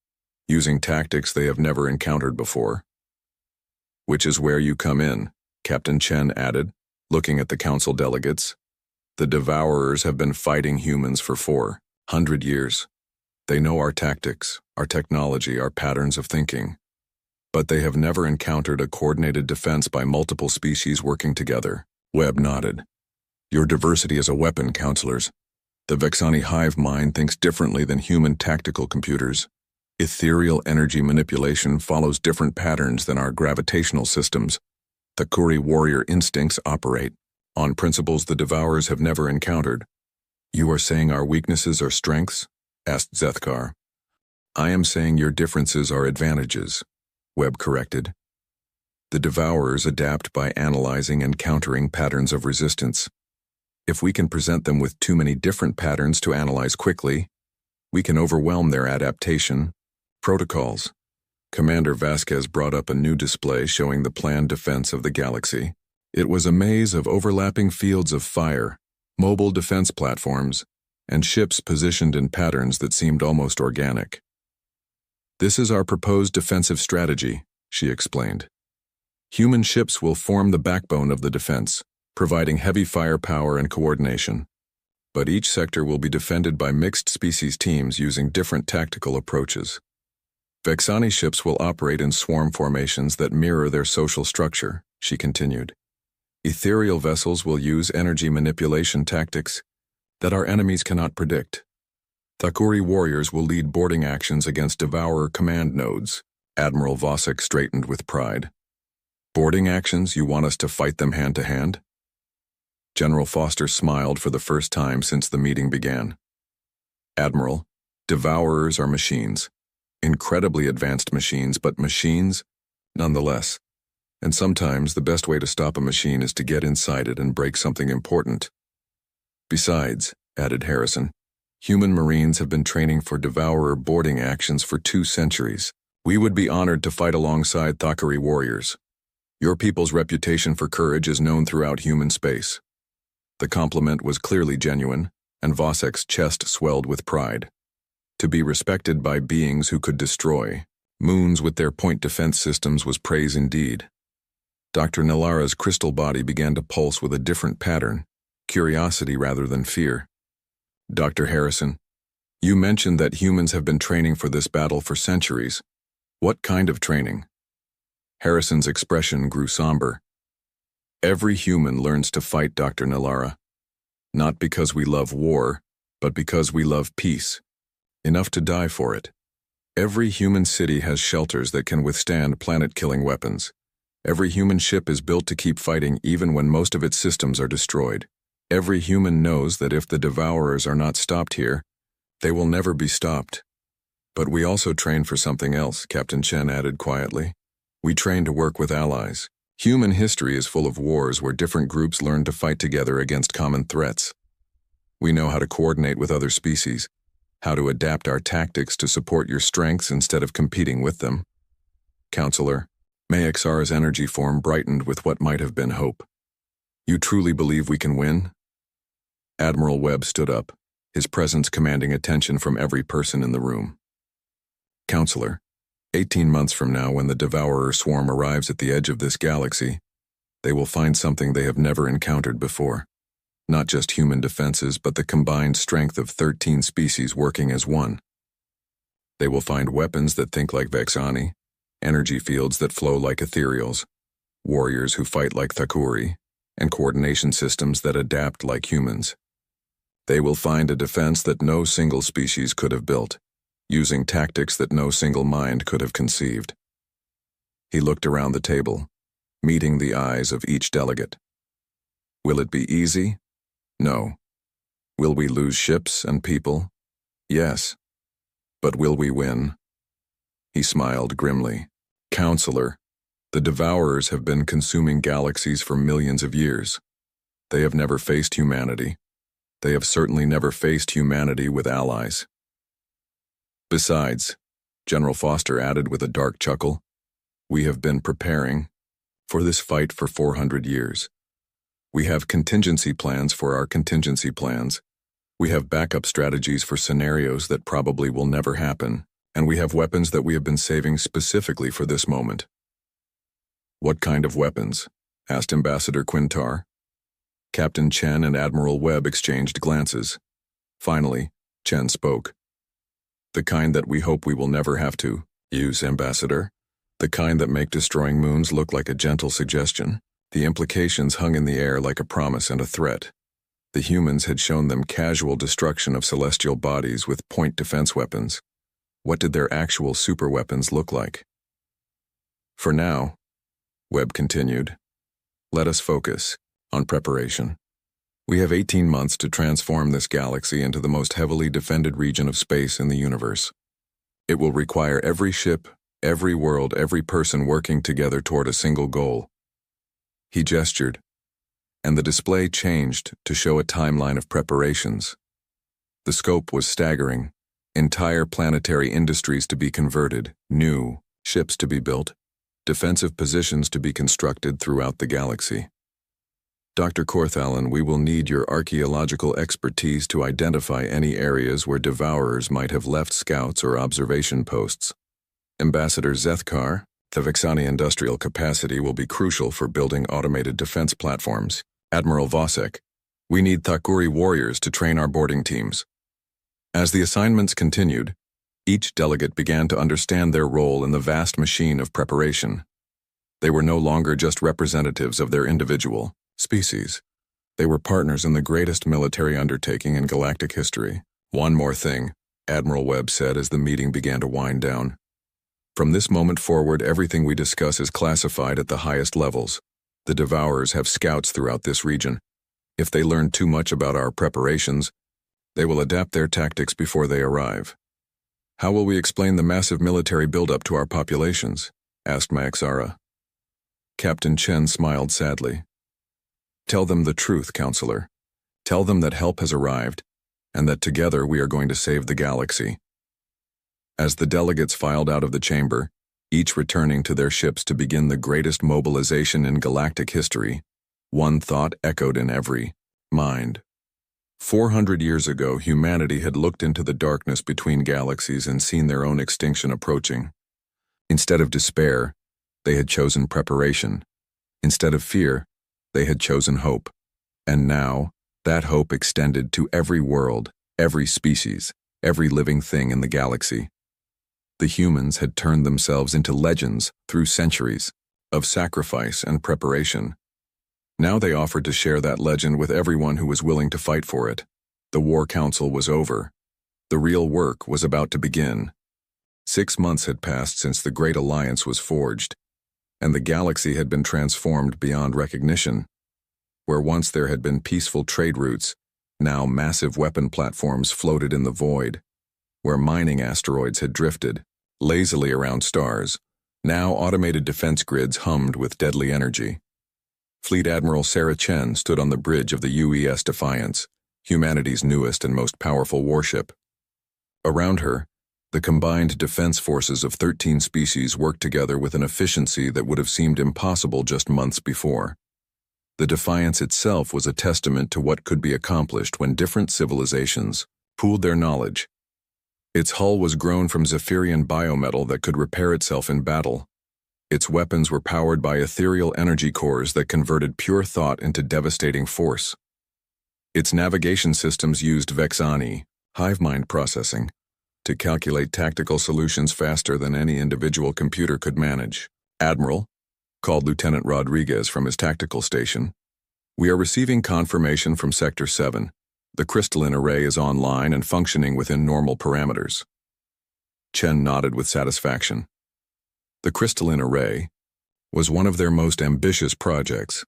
using tactics they have never encountered before. Which is where you come in, Captain Chen added, looking at the council delegates. The Devourers have been fighting humans for 400 years. They know our tactics, our technology, our patterns of thinking. But they have never encountered a coordinated defense by multiple species working together. Webb nodded. Your diversity is a weapon, counselors. The Vexani hive mind thinks differently than human tactical computers. Ethereal energy manipulation follows different patterns than our gravitational systems. The Kuri warrior instincts operate on principles the Devourers have never encountered. You are saying our weaknesses are strengths? Asked Zethkar. I am saying your differences are advantages, Webb corrected. The Devourers adapt by analyzing and countering patterns of resistance. If we can present them with too many different patterns to analyze quickly, we can overwhelm their adaptation protocols. Commander Vasquez brought up a new display showing the planned defense of the galaxy. It was a maze of overlapping fields of fire, mobile defense platforms, and ships positioned in patterns that seemed almost organic. This is our proposed defensive strategy, she explained. Human ships will form the backbone of the defense, providing heavy firepower and coordination. But each sector will be defended by mixed-species teams using different tactical approaches. Vexani ships will operate in swarm formations that mirror their social structure, she continued. Ethereal vessels will use energy manipulation tactics, that our enemies cannot predict. Thakuri warriors will lead boarding actions against Devourer command nodes. Admiral Vosek straightened with pride. Boarding actions, you want us to fight them hand to hand? General Foster smiled for the first time since the meeting began. Admiral, Devourers are machines. Incredibly advanced machines, but machines nonetheless. And sometimes the best way to stop a machine is to get inside it and break something important. Besides, added Harrison, human Marines have been training for Devourer boarding actions for 2 centuries. We would be honored to fight alongside Thakuri warriors. Your people's reputation for courage is known throughout human space. The compliment was clearly genuine, and Vosek's chest swelled with pride. To be respected by beings who could destroy moons with their point defense systems was praise indeed. Dr. Nilara's crystal body began to pulse with a different pattern, curiosity rather than fear. Dr. Harrison, you mentioned that humans have been training for this battle for centuries. What kind of training? Harrison's expression grew somber. Every human learns to fight, Dr. Nilara. Not because we love war, but because we love peace. Enough to die for it. Every human city has shelters that can withstand planet-killing weapons. Every human ship is built to keep fighting even when most of its systems are destroyed. Every human knows that if the Devourers are not stopped here, they will never be stopped. But we also train for something else, Captain Chen added quietly. We train to work with allies. Human history is full of wars where different groups learn to fight together against common threats. We know how to coordinate with other species, how to adapt our tactics to support your strengths instead of competing with them. Counselor, Mayexar's energy form brightened with what might have been hope. You truly believe we can win? Admiral Webb stood up, his presence commanding attention from every person in the room. Counselor, 18 months from now when the Devourer swarm arrives at the edge of this galaxy, they will find something they have never encountered before. Not just human defenses, but the combined strength of 13 species working as one. They will find weapons that think like Vexani, energy fields that flow like ethereals, warriors who fight like Thakuri, and coordination systems that adapt like humans. They will find a defense that no single species could have built, using tactics that no single mind could have conceived. He looked around the table, meeting the eyes of each delegate. Will it be easy? No. Will we lose ships and people? Yes. But will we win? He smiled grimly. Counselor, the Devourers have been consuming galaxies for millions of years. They have never faced humanity. They have certainly never faced humanity with allies. Besides, General Foster added with a dark chuckle, we have been preparing for this fight for 400 years. We have contingency plans for our contingency plans. We have backup strategies for scenarios that probably will never happen, and we have weapons that we have been saving specifically for this moment. What kind of weapons? Asked Ambassador Quintar. Captain Chen and Admiral Webb exchanged glances. Finally, Chen spoke. The kind that we hope we will never have to use, Ambassador. The kind that make destroying moons look like a gentle suggestion. The implications hung in the air like a promise and a threat. The humans had shown them casual destruction of celestial bodies with point defense weapons. What did their actual superweapons look like? For now, Webb continued, let us focus on preparation. We have 18 months to transform this galaxy into the most heavily defended region of space in the universe. It will require every ship, every world, every person working together toward a single goal. He gestured, and the display changed to show a timeline of preparations. The scope was staggering. Entire planetary industries to be converted, new ships to be built, defensive positions to be constructed throughout the galaxy. Dr. Korthalin, we will need your archaeological expertise to identify any areas where Devourers might have left scouts or observation posts. Ambassador Zethkar, the Vexani industrial capacity will be crucial for building automated defense platforms. Admiral Vosek, we need Thakuri warriors to train our boarding teams. As the assignments continued, each delegate began to understand their role in the vast machine of preparation. They were no longer just representatives of their individual species. They were partners in the greatest military undertaking in galactic history. "One more thing," Admiral Webb said as the meeting began to wind down. "From this moment forward, everything we discuss is classified at the highest levels. The Devourers have scouts throughout this region. If they learn too much about our preparations, they will adapt their tactics before they arrive." "How will we explain the massive military buildup to our populations?" asked Maxara. Captain Chen smiled sadly. "Tell them the truth, Counselor. Tell them that help has arrived, and that together we are going to save the galaxy." As the delegates filed out of the chamber, each returning to their ships to begin the greatest mobilization in galactic history, one thought echoed in every mind. 400 years ago, humanity had looked into the darkness between galaxies and seen their own extinction approaching. Instead of despair, they had chosen preparation. Instead of fear, they had chosen hope. And now, that hope extended to every world, every species, every living thing in the galaxy. The humans had turned themselves into legends through centuries of sacrifice and preparation. Now they offered to share that legend with everyone who was willing to fight for it. The War Council was over. The real work was about to begin. 6 months had passed since the Great Alliance was forged, and the galaxy had been transformed beyond recognition. Where once there had been peaceful trade routes, now massive weapon platforms floated in the void. Where mining asteroids had drifted lazily around stars, now automated defense grids hummed with deadly energy. Fleet Admiral Sarah Chen stood on the bridge of the UES Defiance, humanity's newest and most powerful warship. Around her, the combined defense forces of 13 species worked together with an efficiency that would have seemed impossible just months before. The Defiance itself was a testament to what could be accomplished when different civilizations pooled their knowledge. Its hull was grown from Zephyrian biometal that could repair itself in battle. Its weapons were powered by ethereal energy cores that converted pure thought into devastating force. Its navigation systems used Vexani, hive mind processing, to calculate tactical solutions faster than any individual computer could manage. "Admiral," called Lieutenant Rodriguez from his tactical station, "we are receiving confirmation from Sector 7. The crystalline array is online and functioning within normal parameters." Chen nodded with satisfaction. The crystalline array was one of their most ambitious projects,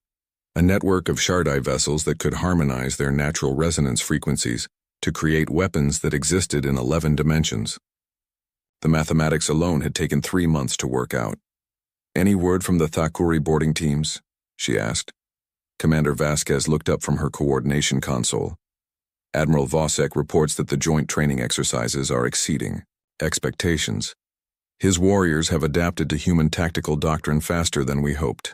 a network of Shardai vessels that could harmonize their natural resonance frequencies to create weapons that existed in 11 dimensions. The mathematics alone had taken 3 months to work out. "Any word from the Thakuri boarding teams?" she asked. Commander Vasquez looked up from her coordination console. "Admiral Vosek reports that the joint training exercises are exceeding expectations. His warriors have adapted to human tactical doctrine faster than we hoped.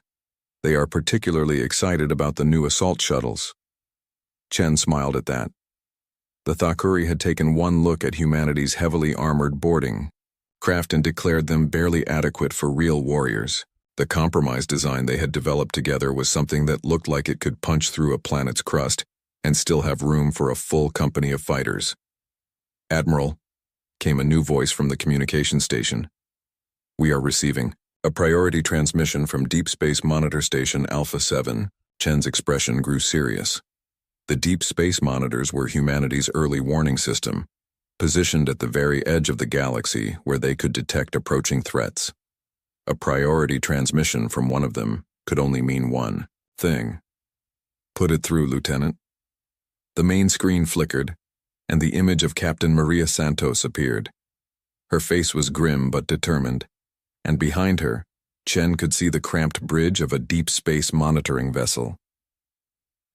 They are particularly excited about the new assault shuttles." Chen smiled at that. The Thakuri had taken one look at humanity's heavily armored boarding craft and declared them barely adequate for real warriors. The compromise design they had developed together was something that looked like it could punch through a planet's crust and still have room for a full company of fighters. "Admiral," came a new voice from the communication station. "We are receiving a priority transmission from Deep Space Monitor Station Alpha 7. Chen's expression grew serious. The Deep Space Monitors were humanity's early warning system, positioned at the very edge of the galaxy where they could detect approaching threats. A priority transmission from one of them could only mean one thing. "Put it through, Lieutenant." The main screen flickered, and the image of Captain Maria Santos appeared. Her face was grim but determined, and behind her, Chen could see the cramped bridge of a deep space monitoring vessel.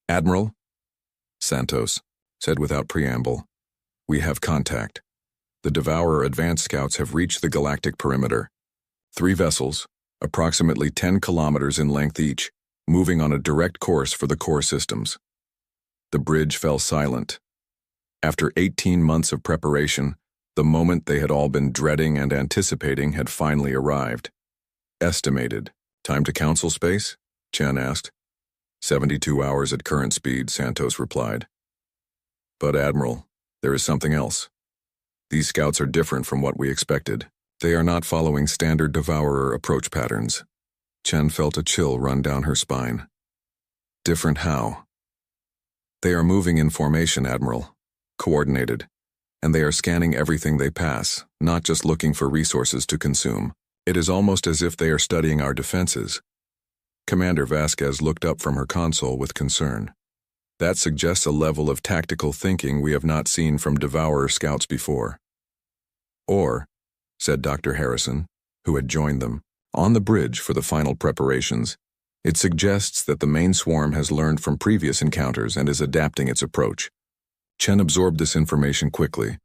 "Admiral," Santos said without preamble, "we have contact. The Devourer advance scouts have reached the galactic perimeter. 3 vessels, approximately 10 kilometers in length each, moving on a direct course for the core systems." The bridge fell silent. After 18 months of preparation, the moment they had all been dreading and anticipating had finally arrived. "Estimated time to council space?" Chen asked. 72 hours at current speed," Santos replied. "But Admiral, there is something else. These scouts are different from what we expected. They are not following standard Devourer approach patterns." Chen felt a chill run down her spine. "Different how?" They are moving in formation, Admiral. Coordinated. And they are scanning everything they pass, not just looking for resources to consume. It is almost as if they are studying our defenses. Commander Vasquez looked up from her console with concern. That suggests a level of tactical thinking we have not seen from Devourer scouts before. Or, said Dr. Harrison, who had joined them, on the bridge for the final preparations, it suggests that the main swarm has learned from previous encounters and is adapting its approach. Chen absorbed this information quickly.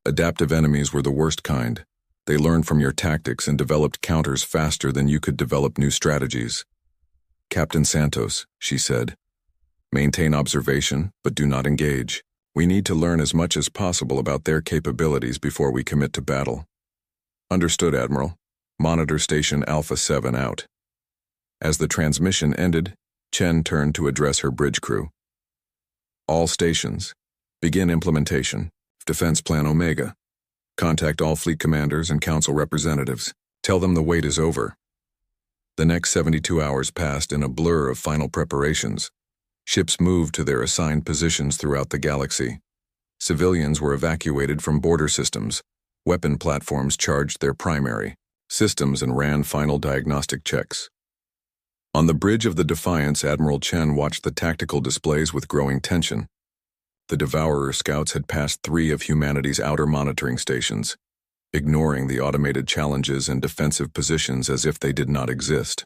Adaptive enemies were the worst kind. They learned from your tactics and developed counters faster than you could develop new strategies. Captain Santos, she said, maintain observation, but do not engage. We need to learn as much as possible about their capabilities before we commit to battle. Understood, Admiral. Monitor Station Alpha 7 out. As the transmission ended, Chen turned to address her bridge crew. All stations. Begin implementation. Defense Plan Omega. Contact all fleet commanders and council representatives. Tell them the wait is over. The next 72 hours passed in a blur of final preparations. Ships moved to their assigned positions throughout the galaxy. Civilians were evacuated from border systems. Weapon platforms charged their primary systems and ran final diagnostic checks. On the bridge of the Defiance, Admiral Chen watched the tactical displays with growing tension. The Devourer scouts had passed 3 of humanity's outer monitoring stations, ignoring the automated challenges and defensive positions as if they did not exist.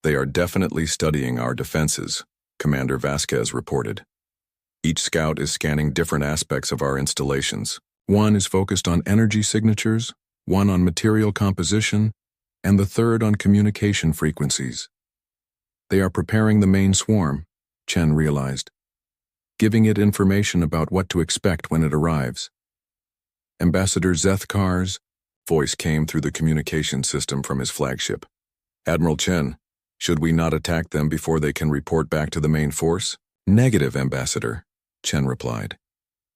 They are definitely studying our defenses, Commander Vasquez reported. Each scout is scanning different aspects of our installations. One is focused on energy signatures, one on material composition, and the third on communication frequencies. They are preparing the main swarm, Chen realized, giving it information about what to expect when it arrives. Ambassador Zethkar's voice came through the communication system from his flagship. Admiral Chen, should we not attack them before they can report back to the main force? Negative, Ambassador, Chen replied.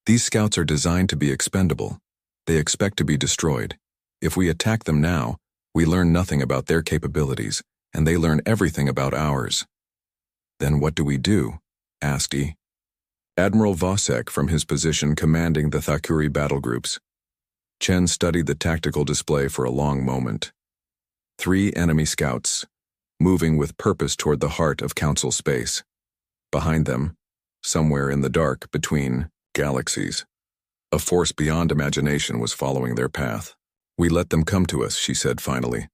These scouts are designed to be expendable. They expect to be destroyed. If we attack them now, we learn nothing about their capabilities, and they learn everything about ours. Then what do we do? Asked he. Admiral Vosek from his position commanding the Thakuri battle groups. Chen studied the tactical display for a long moment. 3 enemy scouts, moving with purpose toward the heart of Council space. Behind them, somewhere in the dark between galaxies, a force beyond imagination was following their path. We let them come to us, she said finally.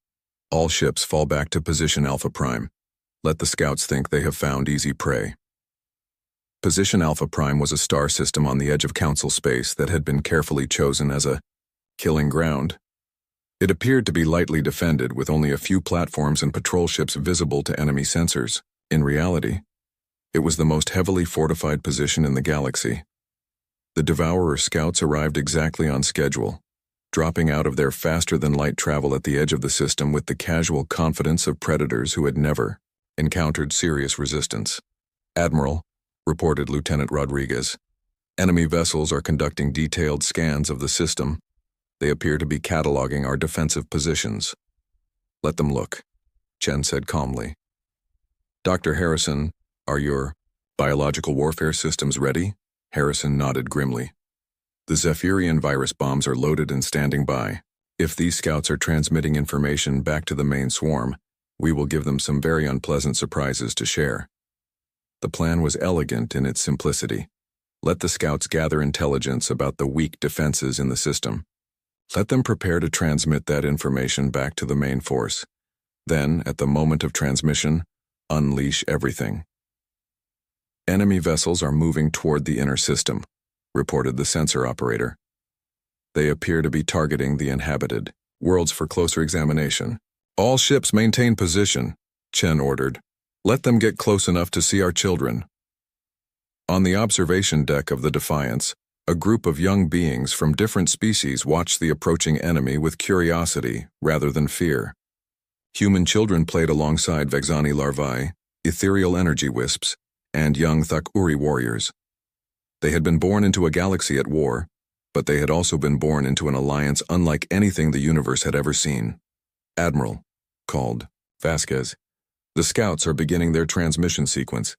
All ships fall back to position Alpha Prime. Let the scouts think they have found easy prey. Position Alpha Prime was a star system on the edge of Council space that had been carefully chosen as a killing ground. It appeared to be lightly defended with only a few platforms and patrol ships visible to enemy sensors. In reality, it was the most heavily fortified position in the galaxy. The Devourer scouts arrived exactly on schedule, dropping out of their faster-than-light travel at the edge of the system with the casual confidence of predators who had never encountered serious resistance. Admiral, reported Lieutenant Rodriguez, enemy vessels are conducting detailed scans of the system. They appear to be cataloging our defensive positions. Let them look, Chen said calmly. Dr. Harrison, are your biological warfare systems ready? Harrison nodded grimly. The Zephyrian virus bombs are loaded and standing by. If these scouts are transmitting information back to the main swarm, we will give them some very unpleasant surprises to share. The plan was elegant in its simplicity. Let the scouts gather intelligence about the weak defenses in the system. Let them prepare to transmit that information back to the main force. Then, at the moment of transmission, unleash everything. Enemy vessels are moving toward the inner system, reported the sensor operator. They appear to be targeting the inhabited worlds for closer examination. All ships maintain position, Chen ordered. Let them get close enough to see our children. On the observation deck of the Defiance, a group of young beings from different species watched the approaching enemy with curiosity rather than fear. Human children played alongside Vexani larvae, ethereal energy wisps, and young Thakuri warriors. They had been born into a galaxy at war, but they had also been born into an alliance unlike anything the universe had ever seen. Admiral, called Vasquez. The scouts are beginning their transmission sequence.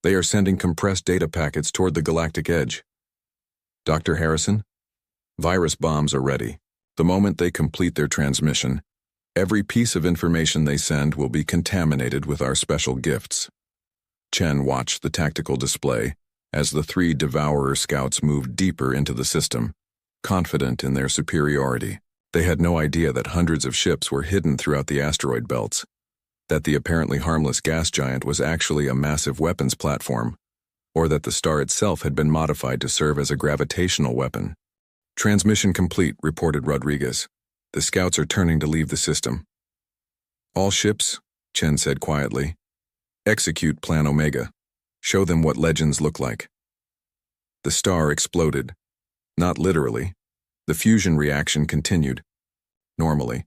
They are sending compressed data packets toward the galactic edge. Dr. Harrison, virus bombs are ready. The moment they complete their transmission, every piece of information they send will be contaminated with our special gifts. Chen watched the tactical display as the three Devourer scouts moved deeper into the system, confident in their superiority. They had no idea that hundreds of ships were hidden throughout the asteroid belts, that the apparently harmless gas giant was actually a massive weapons platform, or that the star itself had been modified to serve as a gravitational weapon. Transmission complete, reported Rodriguez. The scouts are turning to leave the system. All ships, Chen said quietly. Execute Plan Omega. Show them what legends look like. The star exploded. Not literally. The fusion reaction continued. Normally.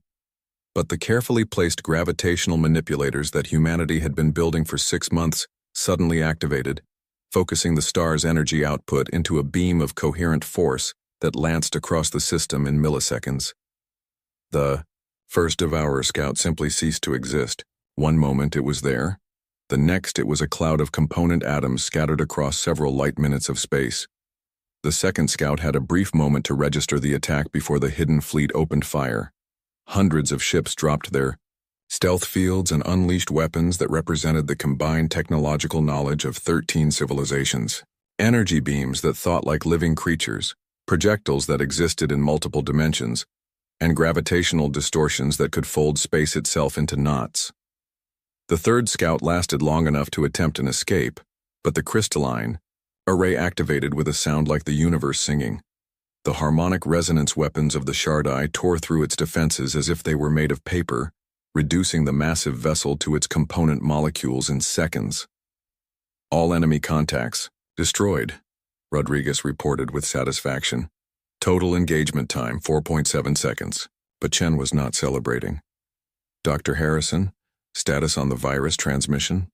But the carefully placed gravitational manipulators that humanity had been building for 6 months suddenly activated, focusing the star's energy output into a beam of coherent force that lanced across the system in milliseconds. The first Devourer scout simply ceased to exist. One moment it was there, the next it was a cloud of component atoms scattered across several light minutes of space. The second scout had a brief moment to register the attack before the hidden fleet opened fire. Hundreds of ships dropped their stealth fields and unleashed weapons that represented the combined technological knowledge of 13 civilizations. Energy beams that thought like living creatures, projectiles that existed in multiple dimensions, and gravitational distortions that could fold space itself into knots. The third scout lasted long enough to attempt an escape, but the crystalline array activated with a sound like the universe singing. The harmonic resonance weapons of the Shardai tore through its defenses as if they were made of paper, reducing the massive vessel to its component molecules in seconds. All enemy contacts destroyed, Rodriguez reported with satisfaction. Total engagement time 4.7 seconds, but Chen was not celebrating. Dr. Harrison, status on the virus transmission?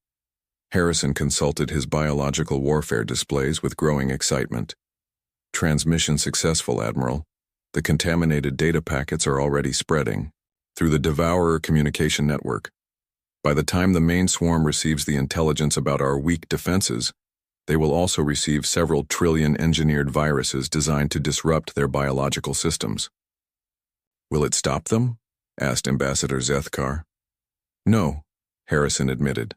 Harrison consulted his biological warfare displays with growing excitement. Transmission successful, Admiral. The contaminated data packets are already spreading through the Devourer communication network. By the time the main swarm receives the intelligence about our weak defenses, they will also receive several trillion engineered viruses designed to disrupt their biological systems. Will it stop them? Asked Ambassador Zethkar. No, Harrison admitted,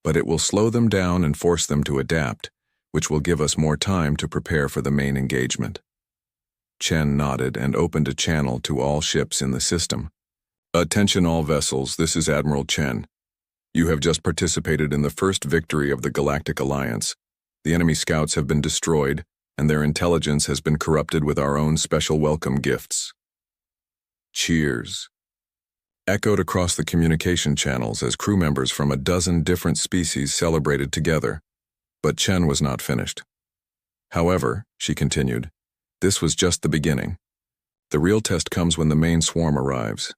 but it will slow them down and force them to adapt, which will give us more time to prepare for the main engagement. Chen nodded and opened a channel to all ships in the system. Attention all vessels, this is Admiral Chen. You have just participated in the first victory of the Galactic Alliance. The enemy scouts have been destroyed, and their intelligence has been corrupted with our own special welcome gifts. Cheers. Echoed across the communication channels as crew members from a dozen different species celebrated together. But Chen was not finished. However, she continued, this was just the beginning. The real test comes when the main swarm arrives.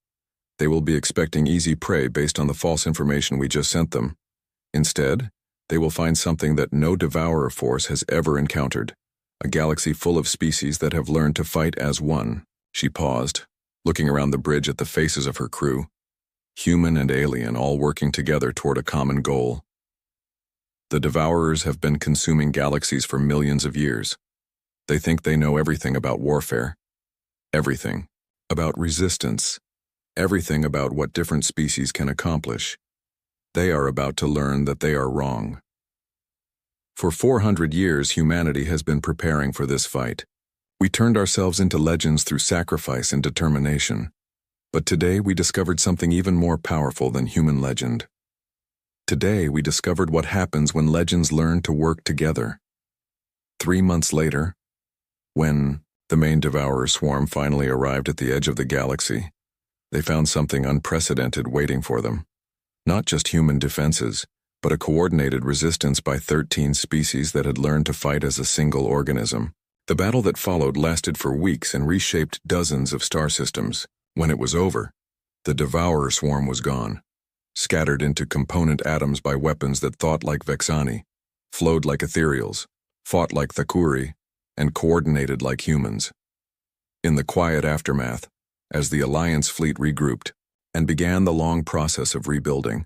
They will be expecting easy prey based on the false information we just sent them. Instead, they will find something that no Devourer force has ever encountered, a galaxy full of species that have learned to fight as one. She paused, looking around the bridge at the faces of her crew, human and alien all working together toward a common goal. The Devourers have been consuming galaxies for millions of years. They think they know everything about warfare, everything about resistance, everything about what different species can accomplish. They are about to learn that they are wrong. For 400 years, humanity has been preparing for this fight. We turned ourselves into legends through sacrifice and determination. But today we discovered something even more powerful than human legend. Today we discovered what happens when legends learn to work together. 3 months later, when the main Devourer swarm finally arrived at the edge of the galaxy, they found something unprecedented waiting for them. Not just human defenses, but a coordinated resistance by 13 species that had learned to fight as a single organism. The battle that followed lasted for weeks and reshaped dozens of star systems. When it was over, the Devourer swarm was gone, scattered into component atoms by weapons that thought like Vexani, flowed like ethereals, fought like Thakuri, and coordinated like humans. In the quiet aftermath, as the Alliance fleet regrouped and began the long process of rebuilding,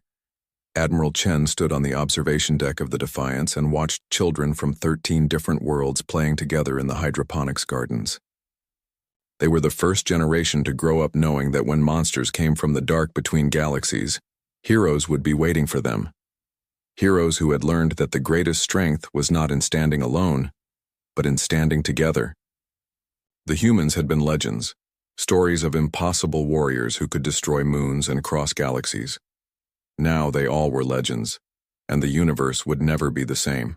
Admiral Chen stood on the observation deck of the Defiance and watched children from 13 different worlds playing together in the hydroponics gardens. They were the first generation to grow up knowing that when monsters came from the dark between galaxies, heroes would be waiting for them. Heroes who had learned that the greatest strength was not in standing alone, but in standing together. The humans had been legends, stories of impossible warriors who could destroy moons and cross galaxies. Now they all were legends, and the universe would never be the same.